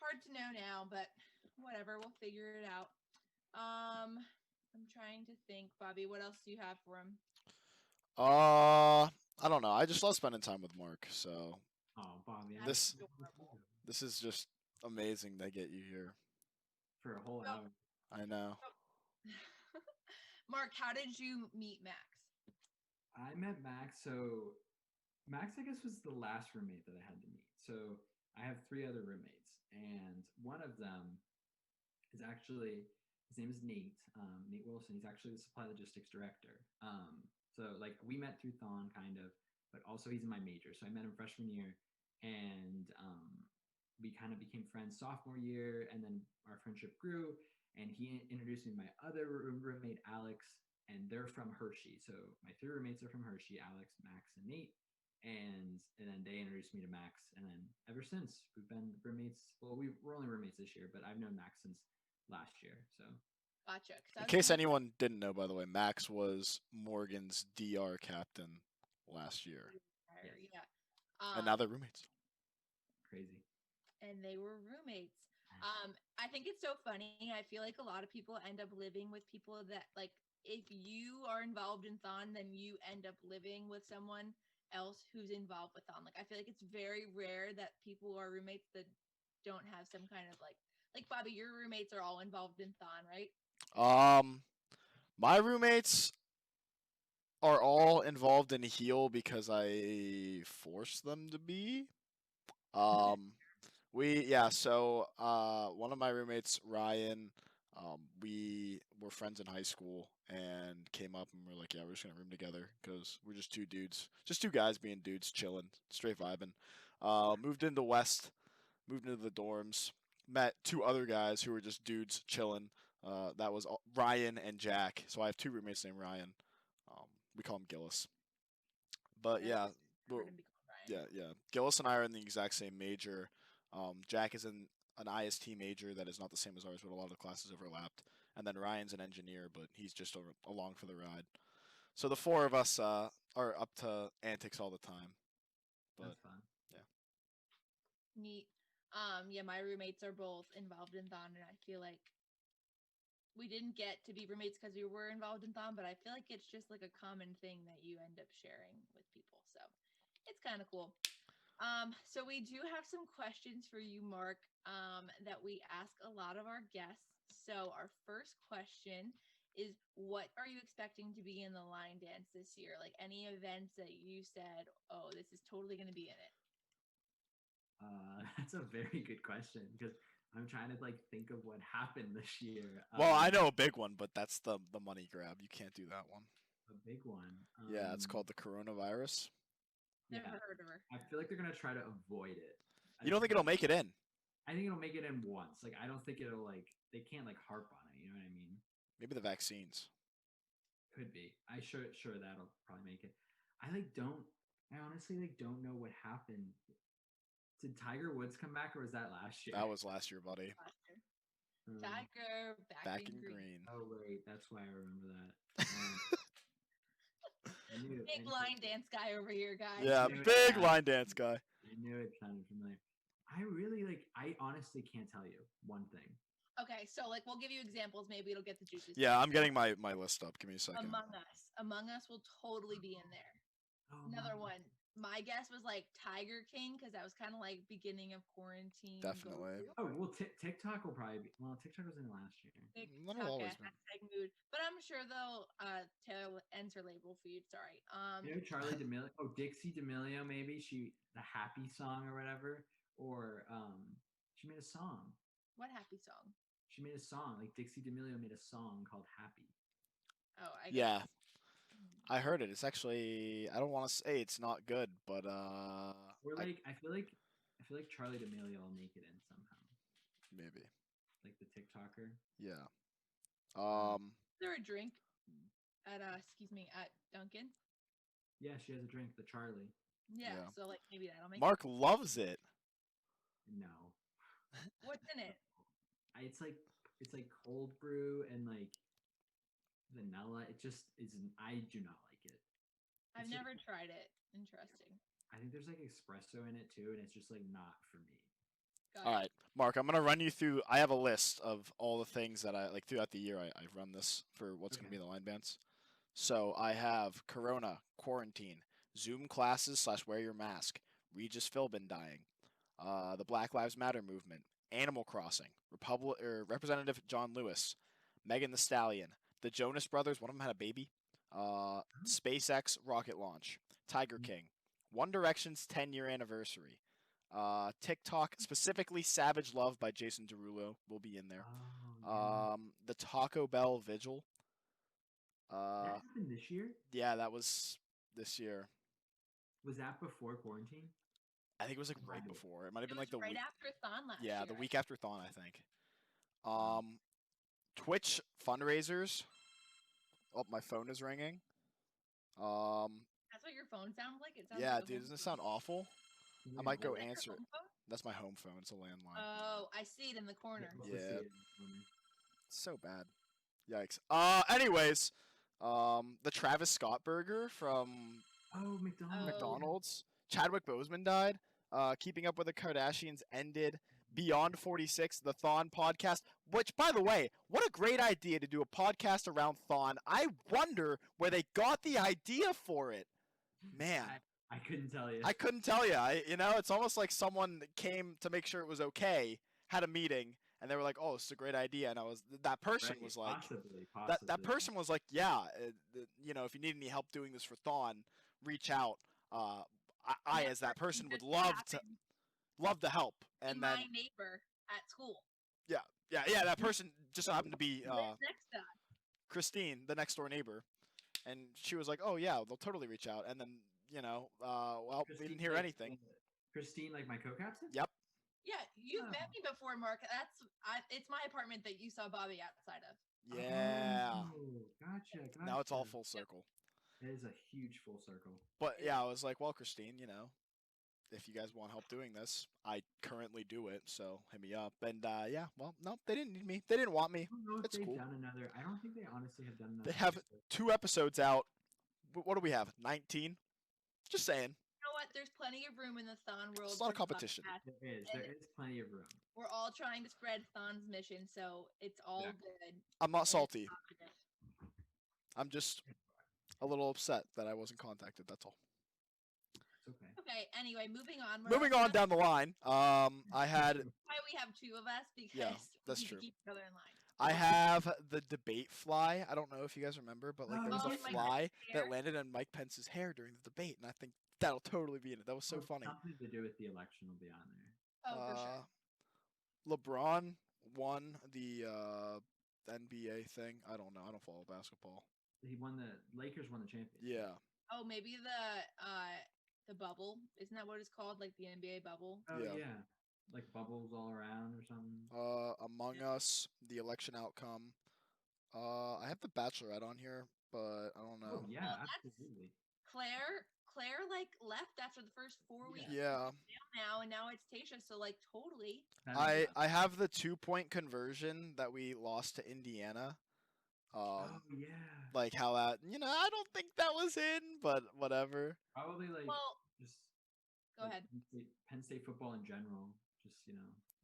S2: Hard to know now, but whatever, we'll figure it out. I'm trying to think, Bobby, what else do you have for him?
S1: I don't know. I just love spending time with Mark. So
S3: Oh, Bobby, I
S2: That's
S1: this
S3: miss
S2: adorable.
S1: this is just amazing to get you here.
S3: for a whole
S2: So,
S3: hour.
S1: I know.
S2: Mark, how did you meet Max?
S3: I met Max. So Max, I guess, was the last roommate that I had to meet. So I have three other roommates, and one of them is actually his name is Nate. Nate Wilson. He's actually the supply logistics director. So like we met through Thon kind of, but also he's in my major. So I met him freshman year, and we kind of became friends sophomore year, and then our friendship grew. And he introduced me to my other roommate Alex, and they're from Hershey. So my three roommates are from Hershey: Alex, Max, and Nate. And then they introduced me to Max, and then ever since we've been roommates. Well, we're only roommates this year, but I've known Max since last year. So
S2: Gotcha. 'Cause I
S1: In
S2: was
S1: case
S2: gonna
S1: anyone didn't know, by the way, Max was Morgan's DR captain last year,
S2: say,
S3: yes,
S2: yeah.
S1: and now
S2: Um,
S1: they're roommates.
S3: crazy.
S2: and they were roommates. I think it's so funny. I feel like a lot of people end up living with people that like if you are involved in Thon, then you end up living with someone else who's involved with Thon. Like I feel like it's very rare that people are roommates that don't have some kind of like Bobby, your roommates are all involved in Thon, right?
S1: Um, my roommates are all involved in Heal because I forced them to be. Um, one of my roommates, Ryan, we were friends in high school and came up and we're like, yeah, we're just gonna room together because we're just two dudes, just two guys being dudes, chilling, straight vibing. Moved into West, moved into the dorms, met two other guys who were just dudes chilling. That was Ryan and Jack. So I have two roommates named Ryan. Um, we call him Gillis. But
S2: Never
S1: yeah,
S2: heard
S1: well,
S2: him be called Ryan.
S1: yeah. Gillis and I are in the exact same major. Jack is in an IST major that is not the same as ours, but a lot of the classes overlapped. And then Ryan's an engineer, but he's just along for the ride. So the four of us are up to antics all the time. But
S3: That's fun.
S1: yeah,
S2: Neat. Yeah, my roommates are both involved in Thon, and I feel like we didn't get to be roommates because we were involved in thon, but I feel like it's just like a common thing that you end up sharing with people. So it's kind of cool. So we do have some questions for you, Mark, that we ask a lot of our guests. So our first question is, what are you expecting to be in the line dance this year? Like any events that you said, oh, this is totally going to be in it.
S3: That's a very good question because I'm trying to like think of what happened this year.
S1: Well, I know a big one, but that's the money grab. You can't do that one.
S3: A big one.
S1: Yeah, it's called the coronavirus.
S2: Never
S3: Yeah.
S2: heard of her.
S3: I feel like they're gonna try to avoid it.
S1: You don't think it'll make it in?
S3: I think it'll make it in once. Like I don't think it'll like they can't like harp on it. You know what I mean?
S1: Maybe the vaccines.
S3: Could be. I sure that'll probably make it. I like don't. I honestly like don't know what happened. Did Tiger Woods come back or was that last year?
S1: That was last year, buddy.
S2: Last year.
S3: Um,
S2: Tiger
S1: Back
S2: in
S1: in
S2: green.
S1: green.
S3: Oh wait, that's why I remember that. I knew,
S2: Big line dance guy over here, guys.
S1: Yeah,
S3: knew it.
S1: big
S3: Yeah.
S1: line dance guy.
S3: I knew it sounded familiar. I really like. I honestly can't tell you one thing.
S2: Okay, so like we'll give you examples. Maybe it'll get the juices.
S1: Yeah, I'm getting my list up. Give me a second.
S2: Among Us. Among Us will totally be in there.
S3: Oh,
S2: Another
S3: my-
S2: one. My guess was like Tiger King because that was kind of like beginning of quarantine.
S1: Definitely.
S2: go-to.
S3: Oh well, TikTok will probably be. Well, TikTok was in last year.
S2: TikTok,
S1: That'll always be.
S2: hashtag mood. But I'm sure they'll enter label for you. Sorry.
S3: You know Charlie D'Amelio. Oh, Dixie D'Amelio. Maybe the Happy song or whatever. Or she made a song.
S2: What happy song?
S3: She made a song. Like Dixie D'Amelio made a song called Happy.
S2: Oh, I
S1: Yeah.
S2: guess.
S1: I heard it. It's actually, I don't want to say it's not good, but
S3: Or like I feel like Charlie D'Amelio will make it in somehow.
S1: maybe.
S3: Like the TikToker.
S1: Yeah.
S2: Is there a drink at at Dunkin'?
S3: Yeah, she has a drink. The Charlie.
S2: Yeah,
S1: Yeah.
S2: so like maybe that'll make
S1: Mark loves it.
S3: No.
S2: What's in it?
S3: It's like cold brew and like vanilla. It just isn't. I do not like it.
S2: I've
S3: It's like-
S2: never tried it. Interesting.
S3: I think there's like espresso in it too, and it's just like not for me.
S2: Got
S1: All
S2: it.
S1: right, Mark, I'm gonna run you through. I have a list of all the things that I like throughout the year. I've run this for what's gonna
S3: Okay.
S1: be the line bands. So I have Corona, quarantine, Zoom classes / wear your mask, Regis Philbin dying, the Black Lives Matter movement, Animal Crossing, Representative John Lewis, Megan the Stallion, the Jonas Brothers. One of them had a baby. SpaceX rocket launch, Tiger
S3: Mm.
S1: King, One Direction's 10-year anniversary. TikTok, specifically Savage Love by Jason Derulo, will be in there.
S3: Oh,
S1: The Taco Bell Vigil.
S3: that happened this year.
S1: Yeah, that was this year.
S3: Was that before quarantine?
S1: I think it was like right
S3: Right.
S1: before. It might have
S2: It
S1: been
S2: was
S1: like the
S2: right
S1: week.
S2: after Thon last
S1: Yeah,
S2: year.
S1: the week after Thon, I think. Twitch fundraisers. Oh, my phone is ringing.
S2: That's what your phone sounds like. It sounds
S1: Yeah,
S2: like a
S1: dude,
S2: home
S1: doesn't it
S2: phone.
S1: sound awful?
S3: Can
S1: I
S3: we
S1: might
S3: hold
S1: go
S2: Is that your
S1: answer it.
S2: home phone?
S1: That's my home phone. It's a landline.
S2: Oh, I see it in the corner.
S3: let's
S1: Yeah.
S3: see it in the corner.
S1: So bad. Yikes. Anyways, the Travis Scott burger from
S3: Oh, McDonald's.
S2: Oh.
S1: McDonald's. Chadwick Boseman died. Keeping Up with the Kardashians ended. Beyond 46, the Thon podcast. Which, by the way, what a great idea to do a podcast around Thon. I wonder where they got the idea for it. Man,
S3: I couldn't tell you.
S1: I couldn't tell you. It's almost like someone came to make sure it was okay, had a meeting, and they were like, "Oh, this is a great idea." And that person
S3: Right,
S1: was like,
S3: possibly.
S1: that person was like, "Yeah, if you need any help doing this for Thon, reach out." I
S2: Yeah,
S1: as that person, would
S2: this
S1: love to help.
S2: happened
S1: And
S2: to
S1: then
S2: my neighbor at school.
S1: yeah, that person just happened to be
S2: Who lives next to us.
S1: Christine, the next door neighbor, and she was like, "Oh yeah, they'll totally reach out." And then well, we didn't hear
S3: like,
S1: anything.
S3: Christine, like my co-captain.
S1: Yep.
S2: Yeah, you've
S3: Oh.
S2: met me before, Mark. It's my apartment that you saw Bobby outside of.
S1: Yeah.
S3: Oh, gotcha.
S1: Now it's all
S3: gotcha.
S1: full circle.
S3: It is a huge full circle.
S1: But yeah, I was like, well, Christine, if you guys want help doing this, I currently do it, so hit me up. And yeah, well, no, they didn't need me. They didn't want me.
S3: I don't know if
S1: It's
S3: they've
S1: cool.
S3: done another. I don't think they honestly have done another.
S1: They have
S3: episode.
S1: 2 episodes out. What do we have? 19? Just saying.
S2: You know what? There's plenty of room in the Thon world.
S1: It's a lot of
S2: for
S1: competition.
S2: podcasts.
S3: There is plenty of room.
S2: We're all trying to spread Thon's mission, so it's all
S3: Yeah.
S2: good.
S1: I'm not
S2: and
S1: salty.
S2: positive.
S1: I'm just a little upset that I wasn't contacted. That's all.
S3: It's okay.
S2: Okay. Anyway, moving on.
S1: Moving on down the line. I had
S2: Why we have two of us because
S1: Yeah, that's
S2: we need
S1: true.
S2: to keep each other in line.
S1: I have the debate fly. I don't know if you guys remember, but like there was
S3: Oh,
S1: a
S3: yeah.
S1: fly that
S2: hair.
S1: landed on Mike Pence's hair during the debate, and I think that'll totally be in it. That was so
S3: Well,
S1: funny.
S3: Something to do with the election will be on there.
S2: Oh, for sure.
S1: LeBron won the NBA thing. I don't know. I don't follow basketball.
S3: He won the Lakers won the championship.
S1: Yeah.
S2: Oh, maybe the bubble. Isn't that what it's called? Like the NBA bubble?
S3: Oh
S1: Yeah.
S3: yeah. Like bubbles all around or something.
S1: Among Us, the election outcome. I have the Bachelorette on here, but I don't know.
S3: Oh yeah,
S2: Well, that's-
S3: absolutely.
S2: Claire like left after the first 4 weeks.
S1: Yeah.
S2: Now and now it's Tasha. So like totally.
S1: I have the 2-point conversion that we lost to Indiana.
S3: Oh yeah.
S1: Like how that, I don't think that was in, but whatever.
S3: Probably like
S2: Well,
S3: just
S2: go
S3: like
S2: ahead.
S3: Penn State football in general. Just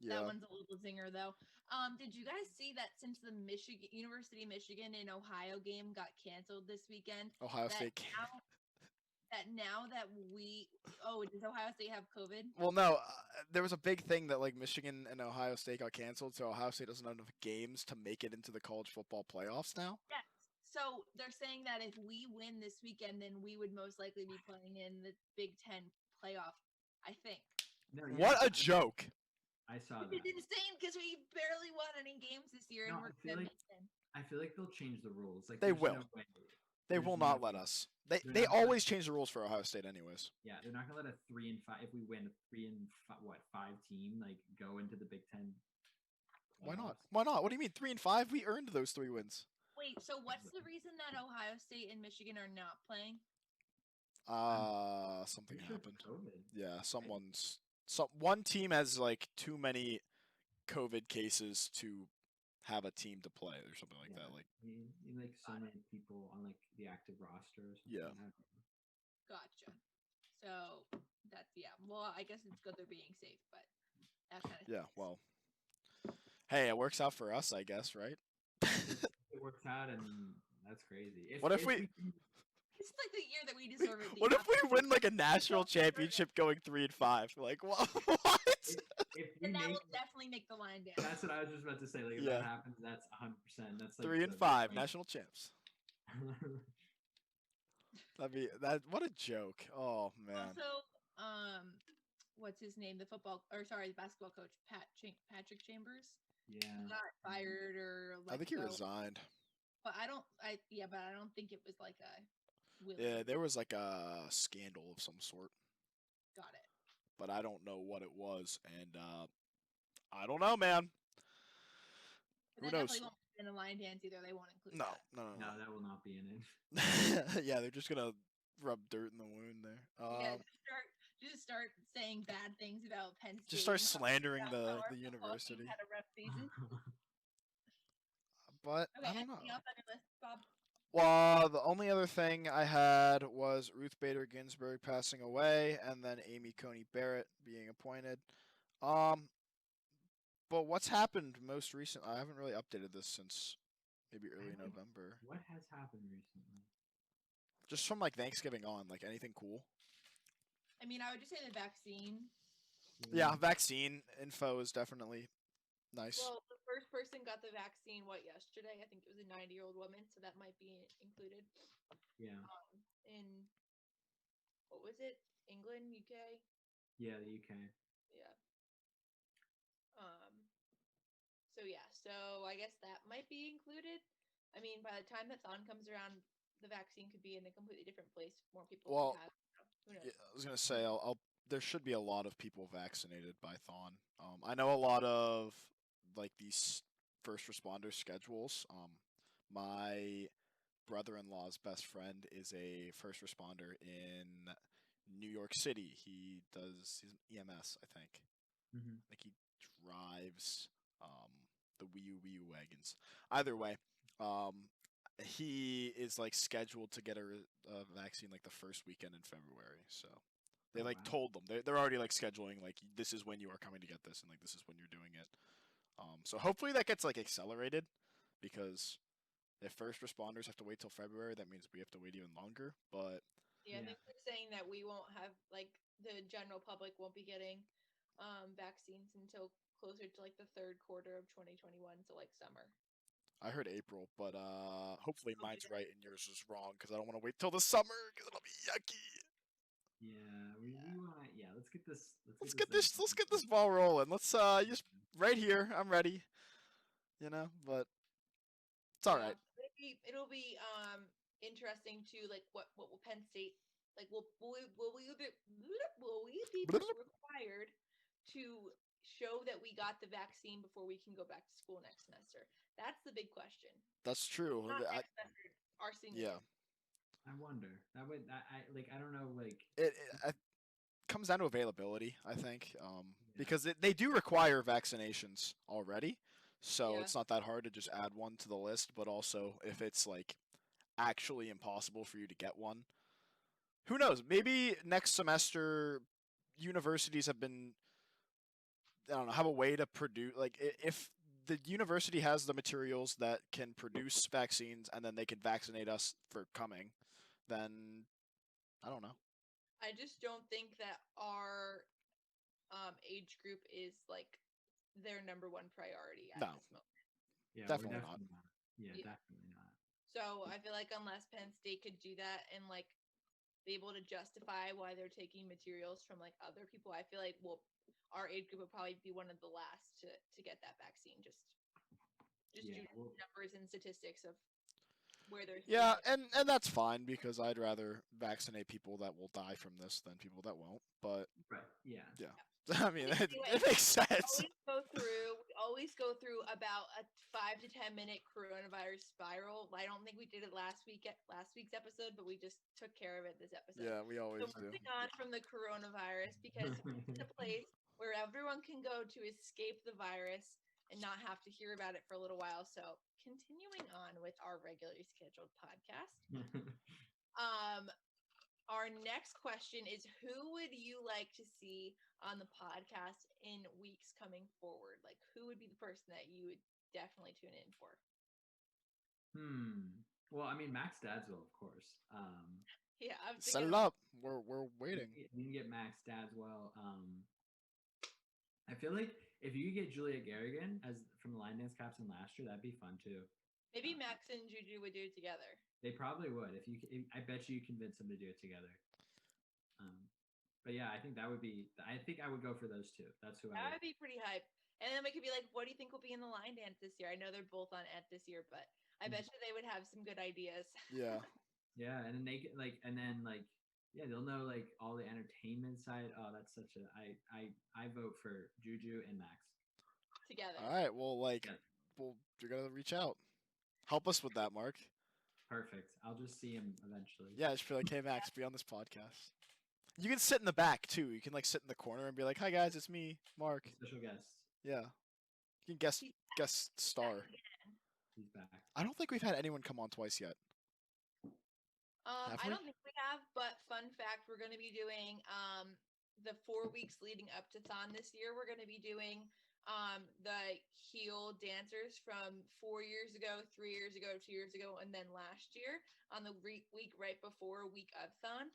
S1: Yeah.
S2: That one's a little zinger though. Did you guys see that since the University of Michigan and Ohio game got canceled this weekend?
S1: Ohio
S2: that
S1: State.
S2: now that does Ohio State have COVID?
S1: Well, no, there was a big thing that like Michigan and Ohio State got canceled, so Ohio State doesn't have enough games to make it into the college football playoffs now.
S2: Yes. So they're saying that if we win this weekend, then we would most likely be playing in the Big Ten playoff. I think.
S3: no.
S1: What a joke!
S3: I saw that.
S2: It's insane because we barely won any games this year, and
S3: No,
S2: we're
S3: I feel
S2: gonna
S3: like-
S2: make them.
S3: I feel like they'll change the rules. Like
S1: They
S3: there's
S1: will.
S3: No way.
S1: They
S3: There's
S1: will
S3: no
S1: not let
S3: way.
S1: us.
S3: They're
S1: They
S3: not gonna-
S1: always change the rules for Ohio State, anyways.
S3: Yeah, they're not gonna let a 3-5 if we win a 3-5 team like go into the Big Ten.
S1: Why not?
S3: playoffs.
S1: Why not? What do you mean 3-5? We earned those 3 wins.
S2: Wait, so what's the reason that Ohio State and Michigan are not playing?
S1: Something
S3: Pretty sure
S1: happened.
S3: it's COVID.
S1: Yeah, one team has like too many COVID cases to have a team to play or something like that. Like
S3: you like so many people on like the active roster or something.
S1: Yeah.
S3: I don't know.
S2: Gotcha. So that's Well, I guess it's good they're being safe, but that kind of
S1: yeah, well. Hey, it works out for us, I guess, right?
S3: It works out, and that's crazy.
S1: What if we-
S2: It's like the year that we deserve it.
S1: What if we win like a national championship going 3-5? Like what?
S3: if we
S2: And that
S3: make,
S2: will definitely make the line down.
S3: that's what I was just about to say. Like if
S1: Yeah.
S3: that happens, that's 100%. That's like
S1: 3-5 national champs. What a joke. Oh man.
S2: Also, what's his name? The basketball coach, Patrick Chambers,
S3: yeah.
S2: got fired or
S1: I think he
S2: go.
S1: resigned.
S2: But I don't think it was like a.
S1: Yeah, there was like a scandal of some sort,
S2: Got it.
S1: but I don't know what it was, and I don't know, man.
S2: But
S1: Who
S2: that
S1: knows?
S2: definitely won't be in the line dance either. They won't include
S1: No,
S2: that.
S1: no,
S3: No, that will not be in it.
S1: no. Yeah, they're just gonna rub dirt in the wound there.
S2: Yeah, just start saying bad things about Penn State.
S1: Just start
S2: and talking
S1: slandering
S2: about
S1: the
S2: how our football
S1: university.
S2: team had a rough season.
S1: But
S2: Okay,
S1: I don't know.
S2: anything else on your list, Bob?
S1: Well, the only other thing I had was Ruth Bader Ginsburg passing away, and then Amy Coney Barrett being appointed. But what's happened most recently? I haven't really updated this since maybe early
S3: haven't-
S1: November.
S3: What has happened recently?
S1: Just from like Thanksgiving on, like anything cool?
S2: I mean, I would just say the vaccine.
S1: Yeah, vaccine info is definitely nice.
S2: Well, the first person got the vaccine, yesterday? I think it was a 90-year-old woman, so that might be included.
S3: Yeah.
S2: In, what was it? England, UK?
S3: Yeah, the UK.
S2: Yeah. So I guess that might be included. I mean, by the time the thon comes around, the vaccine could be in a completely different place. More people
S1: Well,
S2: could have it, so who knows?
S1: Yeah, I was gonna say, there should be a lot of people vaccinated by Thon. I know a lot of like these first responder schedules. My brother-in-law's best friend is a first responder in New York City. He's an EMS, I think.
S3: Mm-hmm.
S1: Like he drives the Wii U wagons. Either way, he is like scheduled to get a vaccine like the first weekend in February. So They
S3: Oh,
S1: like
S3: wow.
S1: told them they're already like scheduling like this is when you are coming to get this and like this is when you're doing it. So hopefully that gets like accelerated because if first responders have to wait till February, that means we have to wait even longer. But
S2: Yeah, I
S3: Yeah.
S2: think they're saying that we won't have like the general public won't be getting vaccines until closer to like the third quarter of 2021, so like summer.
S1: I heard April, but hopefully
S2: Okay.
S1: mine's right and yours is wrong because I don't want to wait till the summer because it'll be yucky.
S3: Yeah, we want to. Yeah, let's get this.
S1: Let's
S3: Let's
S1: get
S3: get this.
S1: this. Let's get this ball rolling. Let's just right here. I'm ready. You know, but it's all
S2: Yeah,
S1: right.
S2: it'll be interesting to like what will Penn State like will we be required to show that we got the vaccine before we can go back to school next semester? That's the big question.
S1: That's true.
S2: Not next semester, our senior
S1: Yeah,
S2: year.
S3: I wonder. That would. I like. I don't know. Like.
S1: it comes down to availability. I think
S3: Yeah.
S1: because they do require vaccinations already, so
S2: Yeah.
S1: it's not that hard to just add one to the list. But also, if it's like actually impossible for you to get one, who knows? Maybe next semester universities have been I don't know have a way to produce like if the university has the materials that can produce vaccines and then they can vaccinate us for coming, then I don't know.
S2: I just don't think that our age group is like their number one priority at
S1: No,
S2: this moment.
S3: Yeah, we're
S1: definitely not.
S3: definitely not. Yeah,
S2: Yeah.
S3: definitely not.
S2: So I feel like unless Penn State could do that and like be able to justify why they're taking materials from like other people, I feel like our age group would probably be one of the last to get that vaccine. Just
S3: Yeah,
S2: due to numbers and statistics of where they're
S1: Yeah,
S2: taking.
S1: and that's fine because I'd rather vaccinate people that will die from this than people that won't. But
S3: right. Yeah.
S1: yeah, I mean
S2: Anyway,
S1: it makes sense.
S2: We always go through about a 5 to 10 minute coronavirus spiral. I don't think we did it last week's episode, but we just took care of it this episode.
S1: Yeah, we always
S2: So
S1: do.
S2: moving on from the coronavirus, because it's a place where everyone can go to escape the virus and not have to hear about it for a little while. So continuing on with our regularly scheduled podcast. Our next question is, who would you like to see on the podcast in weeks coming forward? Like, who would be the person that you would definitely tune in for?
S3: Well, I mean, Max Dadswell, of course.
S2: Yeah, I'm
S1: Set
S2: thinking
S1: it up. We're waiting.
S3: You can get Max Dadswell. I feel like if you could get Julia Garrigan as from the line dance captain last year, that'd be fun too.
S2: maybe Max and Juju would do it together.
S3: They probably would. I bet you convince them to do it together. But yeah, I think that would be. I think I would go for those two. That's who I
S2: That
S3: would.
S2: would be pretty hype. And then we could be like, what do you think will be in the line dance this year? I know they're both on Ed this year, but I bet you they would have some good ideas.
S1: Yeah.
S3: Yeah, and then they get like, and then like, yeah, they'll know like all the entertainment side. Oh, that's such a. I vote for Juju and Max.
S2: Together.
S1: All right. Well, like,
S3: Yeah.
S1: well, you're gonna reach out. Help us with that, Mark.
S3: Perfect. I'll just see him eventually.
S1: Yeah, just be like, hey Max, be on this podcast. You can sit in the back too. You can like sit in the corner and be like, hi guys, it's me, Mark.
S3: Special guest.
S1: Yeah. You can guest star.
S3: He's back.
S1: I don't think we've had anyone come on twice yet. Have
S2: I
S1: we?
S2: don't think we have, but fun fact, we're going to be doing the 4 weeks leading up to Thon this year. We're going to be doing the heel dancers from 4 years ago, 3 years ago, 2 years ago, and then last year on the week right before week of Thon.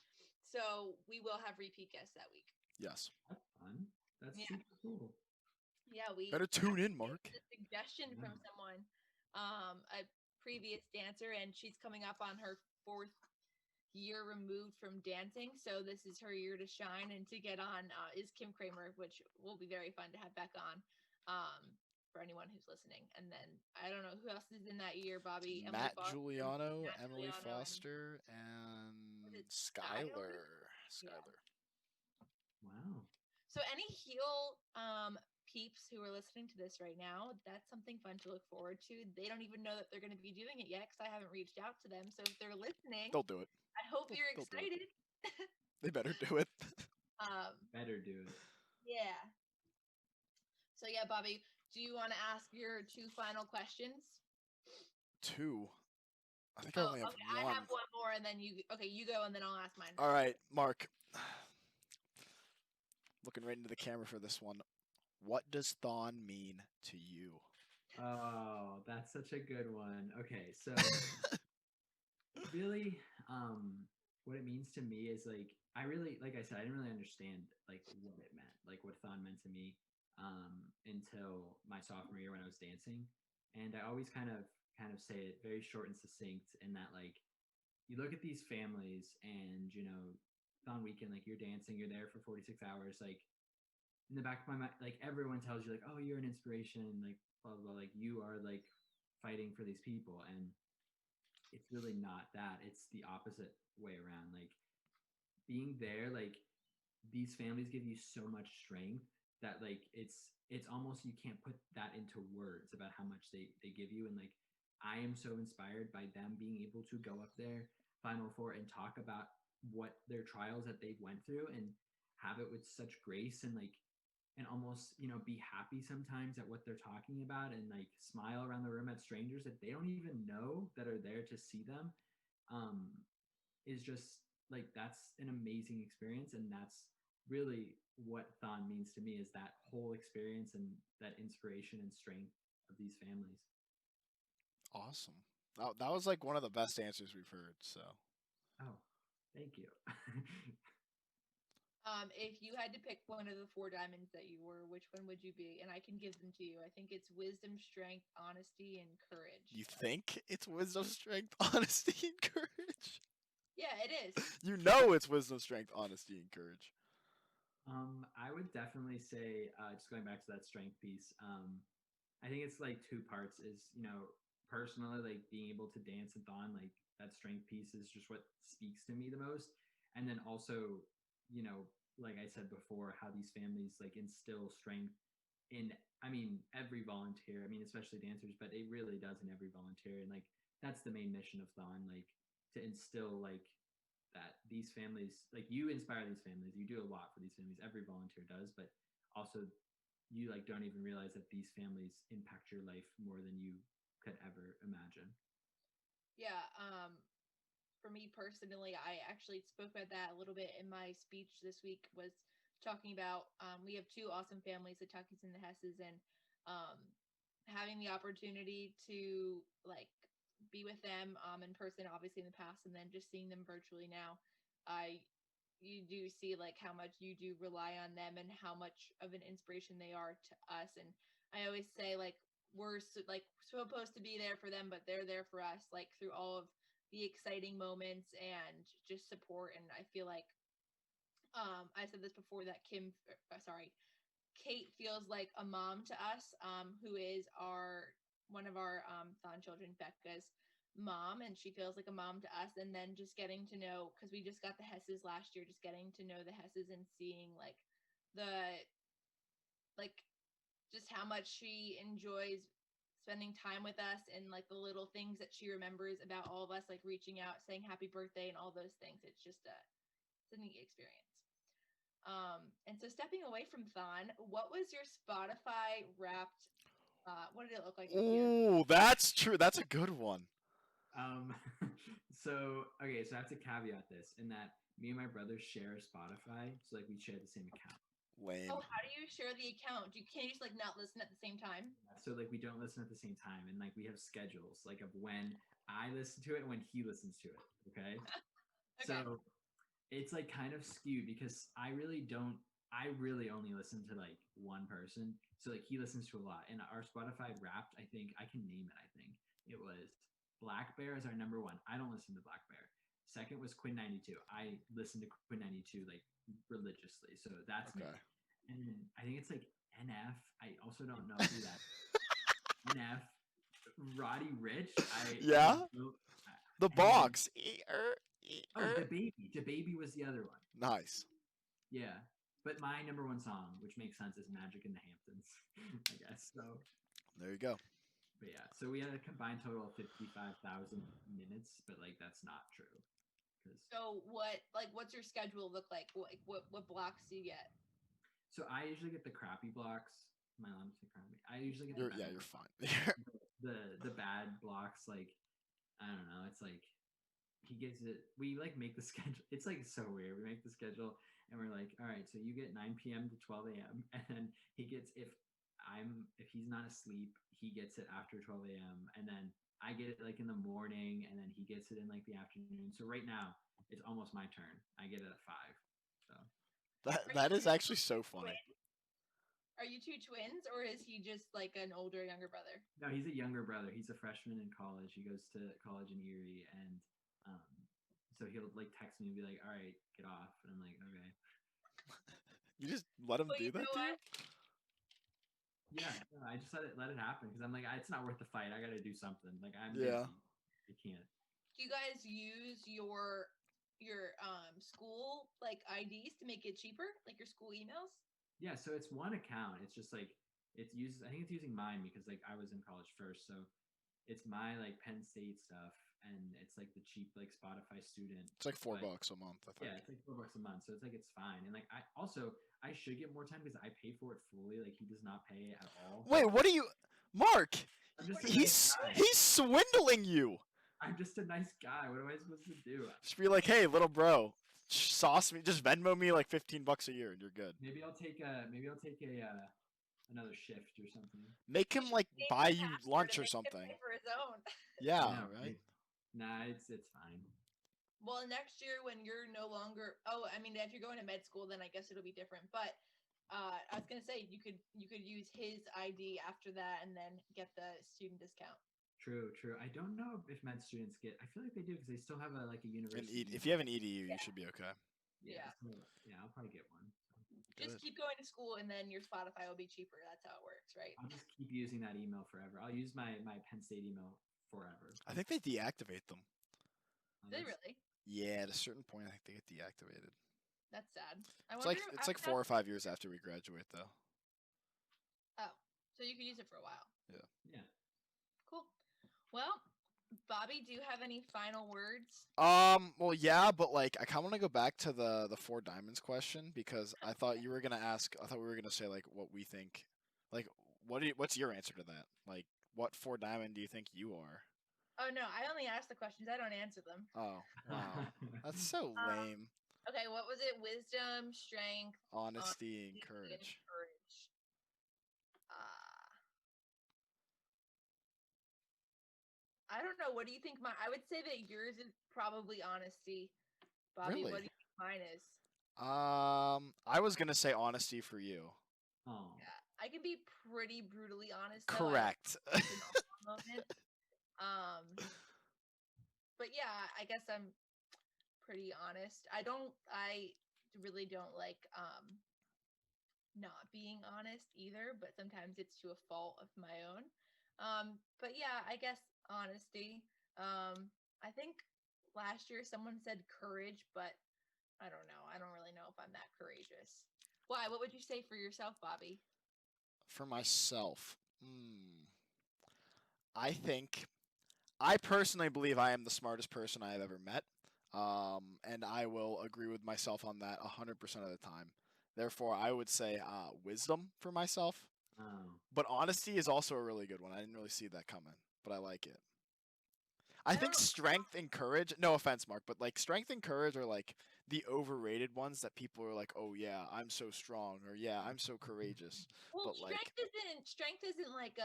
S2: So we will have repeat guests that week.
S1: Yes.
S3: That's fun. That's
S2: Yeah.
S3: super cool.
S2: Yeah, we
S1: Better tune in, Mark.
S2: a suggestion from
S3: Yeah.
S2: someone, a previous dancer, and she's coming up on her 4th year removed from dancing, so this is her year to shine and to get on is Kim Kramer, which will be very fun to have back on for anyone who's listening. And then I don't know who else is in that year. Bobby,
S1: Matt
S2: Foster,
S1: Giuliano,
S2: Matt
S1: Emily
S2: Giuliano,
S1: Foster,
S2: Was
S1: and
S2: it
S1: Skylar.
S2: Yeah.
S1: Skylar.
S3: Wow.
S2: so any heel peeps who are listening to this right now, that's something fun to look forward to. They don't even know that they're going to be doing it yet because I haven't reached out to them. So if they're listening,
S1: They'll do it.
S2: I hope you're
S1: they'll do it.
S2: excited.
S1: They better do it.
S3: Better do it.
S2: Yeah. So yeah, Bobby, do you want to ask your 2 final questions?
S1: 2. I think I only have
S2: okay.
S1: one.
S2: I have one more, and then you. Okay, you go, and then I'll ask mine.
S1: All right, Mark. Looking right into the camera for this one. What does Thon mean to you?
S3: Oh, that's such a good one. Okay, so really, what it means to me is like I really, like I said, I didn't really understand like what it meant, like what thon meant to me, until my sophomore year when I was dancing, and I always kind of say it very short and succinct in that like you look at these families and thon weekend, like you're dancing, you're there for 46 hours, like in the back of my mind, like everyone tells you like, oh, you're an inspiration, like blah blah, blah, like you are like fighting for these people, and it's really not that. It's the opposite way around. Like being there, like these families give you so much strength that like it's almost you can't put that into words about how much they give you. And like I am so inspired by them being able to go up there final four and talk about what their trials that they went through and have it with such grace and like and almost be happy sometimes at what they're talking about and like smile around the room at strangers that they don't even know that are there to see them, um, is just like that's an amazing experience. And that's really what thon means to me, is that whole experience and that inspiration and strength of these families.
S1: Awesome. That was like one of the best answers we've heard. So
S3: Oh, thank you.
S2: If you had to pick one of the four diamonds that you were, which one would you be? And I can give them to you. I think it's wisdom, strength, honesty, and courage.
S1: you think it's wisdom, strength, honesty, and courage?
S2: Yeah, it is.
S1: You know it's wisdom, strength, honesty, and courage.
S3: I would definitely say, just going back to that strength piece, I think it's like two parts. Is personally like being able to dance and thon, like that strength piece is just what speaks to me the most. And then also, you know, like I said before, how these families like instill strength in, I mean, every volunteer. I mean, especially dancers, but it really does in every volunteer. And like that's the main mission of thon, like to instill like that these families, like you inspire these families, you do a lot for these families, every volunteer does, but also you like don't even realize that these families impact your life more than you could ever imagine.
S2: Yeah. For me personally, I actually spoke about that a little bit in my speech this week. Was talking about we have two awesome families, the Tuckies and the Hesses, and um, having the opportunity to like be with them in person, obviously in the past, and then just seeing them virtually now. I You do see like how much you do rely on them and how much of an inspiration they are to us. And I always say like like supposed to be there for them, but they're there for us, like through all of the exciting moments and just support. And I feel like I said this before that Kate feels like a mom to us, who is our one of our thon children, Becca's mom, and she feels like a mom to us. And then just getting to know, because we just got the Hesses last year, just getting to know the Hesses and seeing like the like just how much she enjoys spending time with us and like the little things that she remembers about all of us, like reaching out, saying happy birthday and all those things. It's a neat experience. And so stepping away from thon, what was your Spotify wrapped what did it look like this year?
S1: Ooh, that's true. That's a good one.
S3: um so okay, so I have to caveat this in that me and my brother share Spotify, so like we share the same account.
S1: Lame.
S2: Oh, how do you share the account? You can't just like not listen at the same time.
S3: So like we don't listen at the same time, and like we have schedules like of when I listen to it and when he listens to it. Okay.
S2: Okay.
S3: So it's like kind of skewed because I really only listen to like one person. So like he listens to a lot. And our Spotify wrapped, I think I can name it, I think. It was Black Bear is our number one. I don't listen to Black Bear. Second was Quinn 92. I listen to Quinn 92 like religiously. So that's me.
S1: Okay.
S3: And then I think it's like NF. I also don't know who that is. NF. Roddy Rich.
S1: Yeah. The
S3: And then
S1: box.
S3: oh, the baby was the other one.
S1: Nice.
S3: Yeah. But my number one song, which makes sense, is Magic in the Hamptons, I guess. So,
S1: There you go.
S3: but yeah. So we had a combined total of 55,000 minutes, but like that's not true. Because
S2: So what's your schedule look like? What blocks do you get?
S3: so I usually get the crappy blocks. My mom say crappy. I usually get the bad
S1: You're
S3: blocks.
S1: fine.
S3: The bad blocks, like I don't know. It's like he gives it. We like make the schedule. It's like so weird. We make the schedule, and we're like, all right, so you get 9 p.m. to 12 a.m. and then he gets if he's not asleep, he gets it after 12 a.m. and then I get it like in the morning, and then he gets it in like the afternoon. So right now it's almost my turn. I get it at 5. So
S1: That is actually so funny.
S2: Are you two twins, or is he just like an older, younger brother?
S3: no, he's a younger brother. He's a freshman in college. He goes to college in Erie, and so he'll like text me and be like, "All right, get off," and I'm like, "Okay."
S1: You just let him
S2: But
S1: do
S2: you
S1: that
S2: know
S1: to you?
S2: what?
S3: Yeah, no, I just let it happen because I'm like, it's not worth the fight. I got to do something. Like I'm
S1: Yeah.
S3: busy. I can't.
S2: Do you guys use your school like IDs to make it cheaper, like your school emails?
S3: Yeah, so it's one account. It's just like it's uses. I think it's using mine because like I was in college first, so it's my like Penn State stuff, and it's like the cheap like Spotify student.
S1: It's like $4
S3: but
S1: a month, I think.
S3: yeah, it's like $4 a month, so it's like it's fine. And like I should get more time because I pay for it fully. Like he does not pay at all.
S1: Wait, what are you, Mark?
S3: I'm just
S2: What
S3: a
S2: do you
S3: nice guy.
S1: He's swindling you.
S3: I'm just a nice guy. What am I supposed to do?
S1: Just be like, hey, little bro, sauce me, just Venmo me like $15 a year, and you're good.
S3: Maybe I'll take a another shift or something.
S1: Make him like
S2: Change
S1: buy
S2: the
S1: you
S2: password
S1: lunch
S2: and
S1: or
S2: make him
S1: something.
S2: pay for his own.
S1: Yeah,
S3: I know,
S1: right.
S3: Nah, it's fine.
S2: Well, next year when you're no longer, I mean, if you're going to med school, then I guess it'll be different. But I was gonna say you could use his ID after that and then get the student discount.
S3: True. I don't know if med students get. I feel like they do because they still have a like a
S1: And
S3: university.
S1: if you have an EDU, you should be okay.
S2: Yeah.
S3: So, yeah, I'll probably get one.
S2: Just
S1: Good.
S2: keep going to school and then your Spotify will be cheaper. That's how it works, right?
S3: I'll just keep using that email forever. I'll use my Penn State email forever.
S1: I think they deactivate them.
S2: Did they really?
S1: Yeah, at a certain point, I think they get deactivated.
S2: That's sad. I
S1: It's
S2: wonder.
S1: like 4 or 5 years after we graduate, though.
S2: Oh, so you could use it for a while.
S3: Yeah.
S2: Cool. Well, Bobby, do you have any final words?
S1: Well, yeah, but like, I kind of want to go back to the 4 diamonds question because I thought you were gonna ask. I thought we were gonna say like what we think. Like, what's your answer to that? Like, what 4 diamond do you think you are?
S2: Oh no, I only ask the questions. I don't answer them.
S1: Oh, wow, that's so lame.
S2: Okay, what was it? Wisdom, strength,
S1: Honesty and
S2: and
S1: courage.
S2: courage. I don't know. What do you think? I would say that yours is probably honesty. Bobby,
S1: Really?
S2: what do you think mine is?
S1: I was gonna say honesty for you.
S3: Oh.
S2: Yeah, I can be pretty brutally honest. Though.
S1: Correct.
S2: It's an aha moment. But yeah, I guess I'm pretty honest. I really don't like not being honest either, but sometimes it's to a fault of my own. But yeah, I guess honesty. I think last year someone said courage, but I don't know. I don't really know if I'm that courageous. Why? What would you say for yourself, Bobby?
S1: For myself, I personally believe I am the smartest person I have ever met. And I will agree with myself on that 100% of the time. Therefore, I would say wisdom for myself.
S3: Oh.
S1: But honesty is also a really good one. I didn't really see that coming, but I like it. I think strength and courage, no offense, Mark, but like strength and courage are like the overrated ones that people are like, oh yeah, I'm so strong, or yeah, I'm so courageous.
S2: Well,
S1: But like,
S2: strength isn't like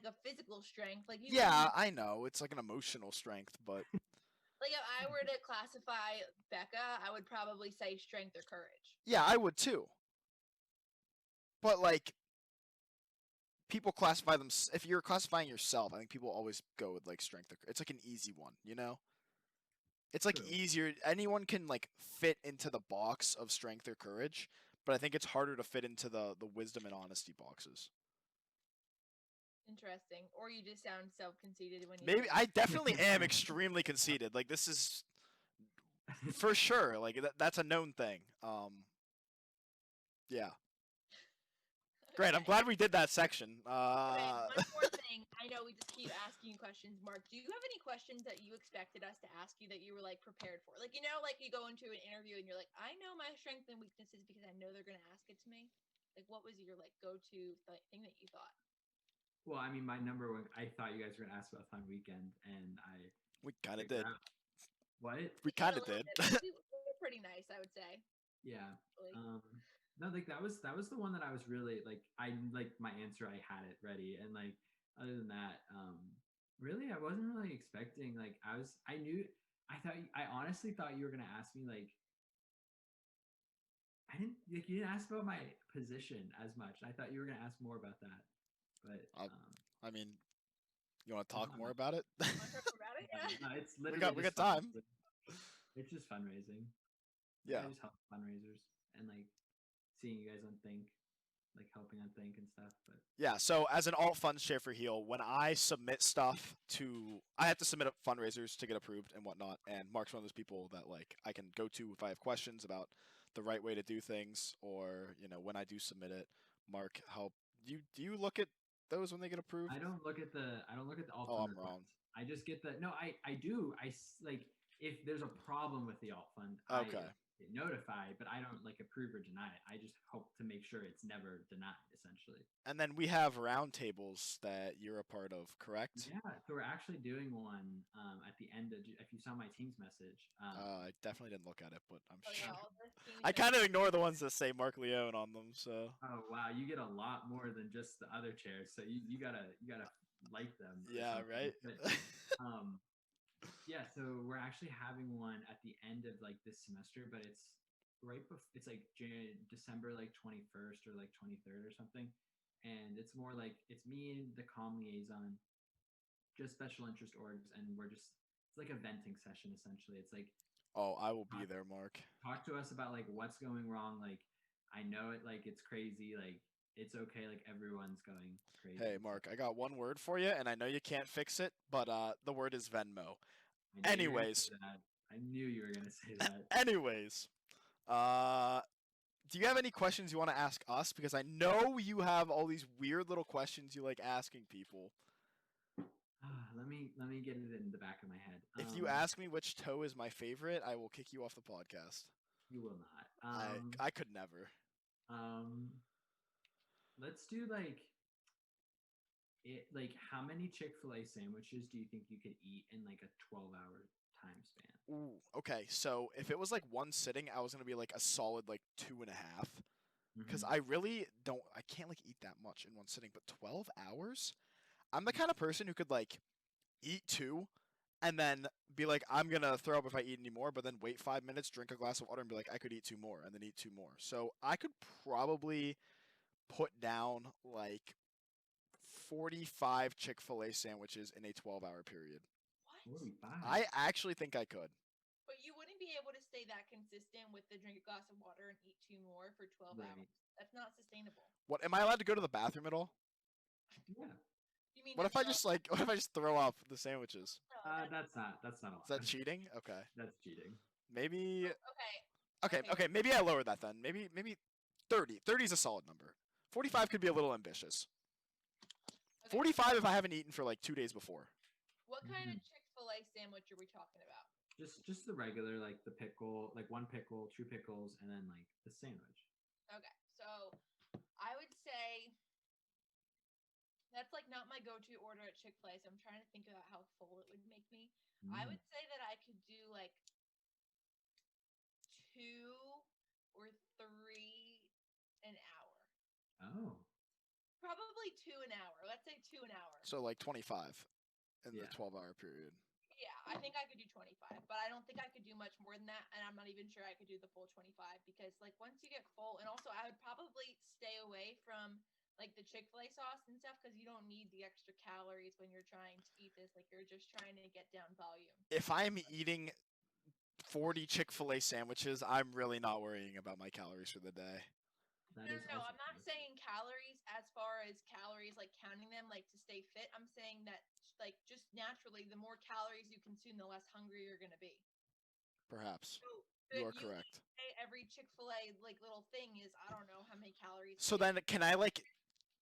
S2: a physical strength. Like you
S1: yeah, I know it's like an emotional strength, but
S2: like if I were to classify Becca, I would probably say strength or courage.
S1: yeah, I would too. But like, people classify them. If you're classifying yourself, I think people always go with like strength. It's like an easy one, you know. It's like
S3: True.
S1: easier. Anyone can like fit into the box of strength or courage, but I think it's harder to fit into the wisdom and honesty boxes.
S2: Interesting. Or you just sound self-conceited when you
S1: Maybe
S2: say
S1: I definitely am extremely conceited. Like this is for sure. Like that's a known thing. Yeah. Great. I'm
S2: Okay.
S1: glad we did that section.
S2: Okay, one more thing. I know we just keep asking you questions, Mark. Do you have any questions that you expected us to ask you that you were like prepared for? Like, you know, like you go into an interview and you're like, I know my strengths and weaknesses because I know they're going to ask it to me. Like, what was your like go-to like, thing that you thought?
S3: Well, I mean, my number one. I thought you guys were gonna ask about Fun Weekend, and
S1: we kind of
S3: figured
S1: did.
S3: out- What?
S1: We kind of did.
S2: We were pretty nice, I would say.
S3: Yeah.
S2: Like,
S3: No, like that was the one that I was really like. I like my answer. I had it ready, and like other than that, really, I wasn't really expecting. Like I knew. I honestly thought you were gonna ask me like I didn't like you didn't ask about my position as much. I thought you were gonna ask more about that, but
S1: Uh, I mean, you want to
S3: I
S1: talk
S3: don't
S1: more
S3: know.
S1: about it?
S2: want to talk about it?
S3: Yeah,
S2: Yeah.
S3: no, it's
S1: we
S3: literally
S1: got we
S3: just
S1: got time.
S3: fundraising. It's just fundraising. Like
S1: Yeah.
S3: I just help fundraisers and like seeing you guys on Think, like helping on Think and stuff. But
S1: Yeah, so as an alt fund share for Heal, when I submit stuff to, I have to submit up fundraisers to get approved and whatnot. And Mark's one of those people that like I can go to if I have questions about the right way to do things, or when I do submit it, Mark, help. Do you look at those when they get approved?
S3: I don't look at the alt
S1: Oh,
S3: fund
S1: I'm wrong.
S3: requests. I just get the no. I do. Like if there's a problem with the alt fund, I
S1: Okay.
S3: get notified, but I don't like approve or deny it. I just hope to make sure it's never denied. Essentially.
S1: And then we have roundtables that you're a part of, correct?
S3: Yeah, so we're actually doing one at the end of. If you saw my team's message,
S1: I definitely didn't look at it, but I'm
S2: Oh
S1: sure.
S2: yeah, all the teams
S1: I
S2: that
S1: kind of ignore the ones that say Mark Leone on them, so.
S3: oh wow, you get a lot more than just the other chairs. So you gotta like them or
S1: Yeah,
S3: something.
S1: right?
S3: But um, yeah, so we're actually having one at the end of like this semester, but it's right before it's like December like 21st or like 23rd or something. And it's more like it's me and the comm liaison, just special interest orgs, and we're just it's like a venting session essentially. It's like
S1: Oh, I will be
S3: talk,
S1: there, Mark.
S3: talk to us about like what's going wrong. Like I know it like it's crazy, like it's okay, like everyone's going crazy.
S1: Hey,
S3: and stuff.
S1: Mark, I got one word for you, and I know you can't fix it, but the word is Venmo.
S3: I knew you were gonna
S1: Anyways,
S3: say that. I knew you were gonna say that.
S1: anyways, uh, do you have any questions you want to ask us? Because I know you have all these weird little questions you like asking people.
S3: Let me get it in the back of my head.
S1: If you ask me which toe is my favorite, I will kick you off the podcast.
S3: You will not.
S1: I could never.
S3: Um, let's do like it. Like, how many Chick-fil-A sandwiches do you think you could eat in like a 12-hour time span?
S1: Ooh, okay. So if it was like one sitting, I was gonna be like a solid like 2.5. Because
S3: Mhm.
S1: I really don't, I can't like eat that much in one sitting. But 12 hours, I'm the kind of person who could like eat two, and then be like, I'm gonna throw up if I eat any more. But then wait 5 minutes, drink a glass of water, and be like, I could eat two more, and then eat two more. So I could probably put down like 45 Chick-fil-A sandwiches in a 12-hour period.
S2: what?
S3: 45.
S1: I actually think I could.
S2: But you wouldn't be able to stay that consistent with the drink a glass of water and eat two more for 12
S3: Right.
S2: hours. That's not sustainable.
S1: What am I allowed to go to the bathroom at all?
S3: Yeah.
S2: You mean
S1: What
S2: to
S1: if I
S2: throw?
S1: just like what if I just throw up the sandwiches?
S2: No,
S3: That's not
S1: Is that
S3: allowed.
S1: cheating? Okay.
S3: That's cheating.
S1: Maybe
S2: okay.
S1: okay,
S2: Okay.
S1: okay, maybe I lower that then. Maybe 30. 30 is a solid number. 45 could be a little ambitious.
S2: Okay.
S1: 45 if I haven't eaten for like 2 days before.
S2: What kind of
S3: Mhm.
S2: Chick-fil-A sandwich are we talking about?
S3: Just the regular, like the pickle, like one pickle, two pickles, and then like the sandwich.
S2: Okay. So I would say that's like not my go-to order at Chick-fil-A. So I'm trying to think about how full it would make me. I
S3: Mm.
S2: would say that I could do like 2 or 3 an hour.
S3: Oh.
S2: Probably 2 an hour. Let's say 2 an hour.
S1: So like 25 in the
S3: Yeah.
S1: 12-hour period.
S2: Yeah, I think I could do 25, but I don't think I could do much more than that, and I'm not even sure I could do the full 25 because like once you get full, and also I would probably stay away from like the Chick-fil-A sauce and stuff because you don't need the extra calories when you're trying to eat this. Like you're just trying to get down volume.
S1: If I'm eating 40 Chick-fil-A sandwiches, I'm really not worrying about my calories for the day.
S3: That is
S2: No,
S3: also
S2: I'm not
S3: true.
S2: saying calories as far as calories like counting them like to stay fit. I'm saying that like just naturally, the more calories you consume, the less hungry you're gonna be.
S1: Perhaps.
S2: So
S1: You are
S2: you
S1: correct.
S2: say every Chick-fil-A like little thing is I don't know how many calories.
S1: So
S2: it is,
S1: then can I like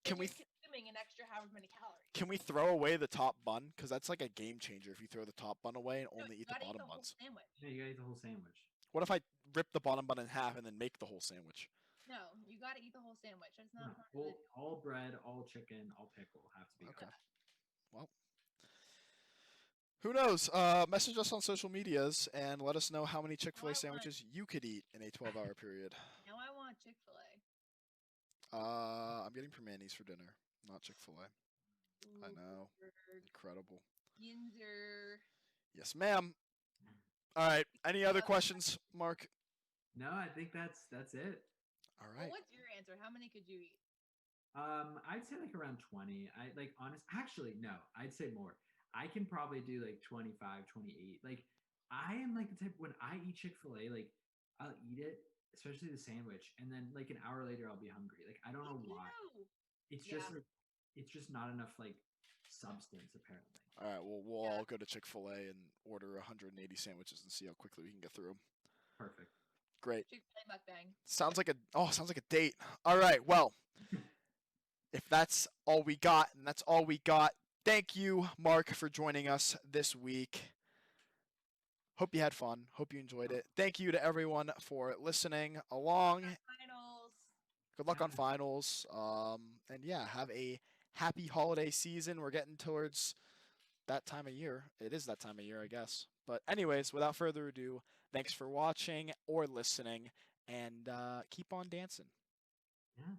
S2: then
S1: can we
S2: you're consuming an extra however many calories.
S1: can we throw away the top bun? Because that's like a game changer if you throw the top bun away and
S2: No,
S1: only
S2: you
S1: eat the
S2: gotta eat
S1: bottom
S2: the whole
S1: buns.
S2: sandwich.
S3: Yeah, you gotta eat the whole sandwich.
S1: What if I rip the bottom bun in half and then make the whole sandwich?
S2: No, you gotta eat the whole sandwich. That's
S3: No,
S2: not part of it.
S3: all bread, all chicken, all pickle have to be
S1: Okay.
S3: gone.
S1: Well. Who knows? Message us on social medias and let us know how many Chick-fil-A
S2: I want-
S1: sandwiches you could eat in a 12-hour period.
S2: Now I want Chick-fil-A.
S1: I'm getting Permanis for dinner, not Chick-fil-A. I know. Incredible.
S2: Yinzer.
S1: Yes, ma'am. All right. Any other questions, Mark?
S3: No, I think that's it.
S1: All
S2: Well,
S1: right.
S2: what's your answer? How many could you eat?
S3: I'd say like around 20. Actually, no, I'd say more. I can probably do like 25, 28. Like, I am like the type when I eat Chick-fil-A, like, I'll eat it, especially the sandwich, and then like an hour later I'll be hungry. Like, I don't know why. It's just
S2: Yeah.
S3: like it's just not enough like substance apparently.
S1: All right. Well, we'll
S2: Yeah.
S1: all go to Chick-fil-A and order 180 sandwiches and see how quickly we can get through them.
S3: Perfect.
S1: Great.
S2: Chick-fil-A mukbang.
S1: Sounds like a date. All right. Well, if that's all we got, and that's all we got, thank you, Mark, for joining us this week. Hope you had fun. Hope you enjoyed it. Thank you to everyone for listening along.
S2: Finals.
S1: Good luck on finals. And yeah, have a happy holiday season. We're getting towards that time of year. It is that time of year, I guess. But anyways, without further ado, thanks for watching or listening, and keep on dancing.
S3: Yeah.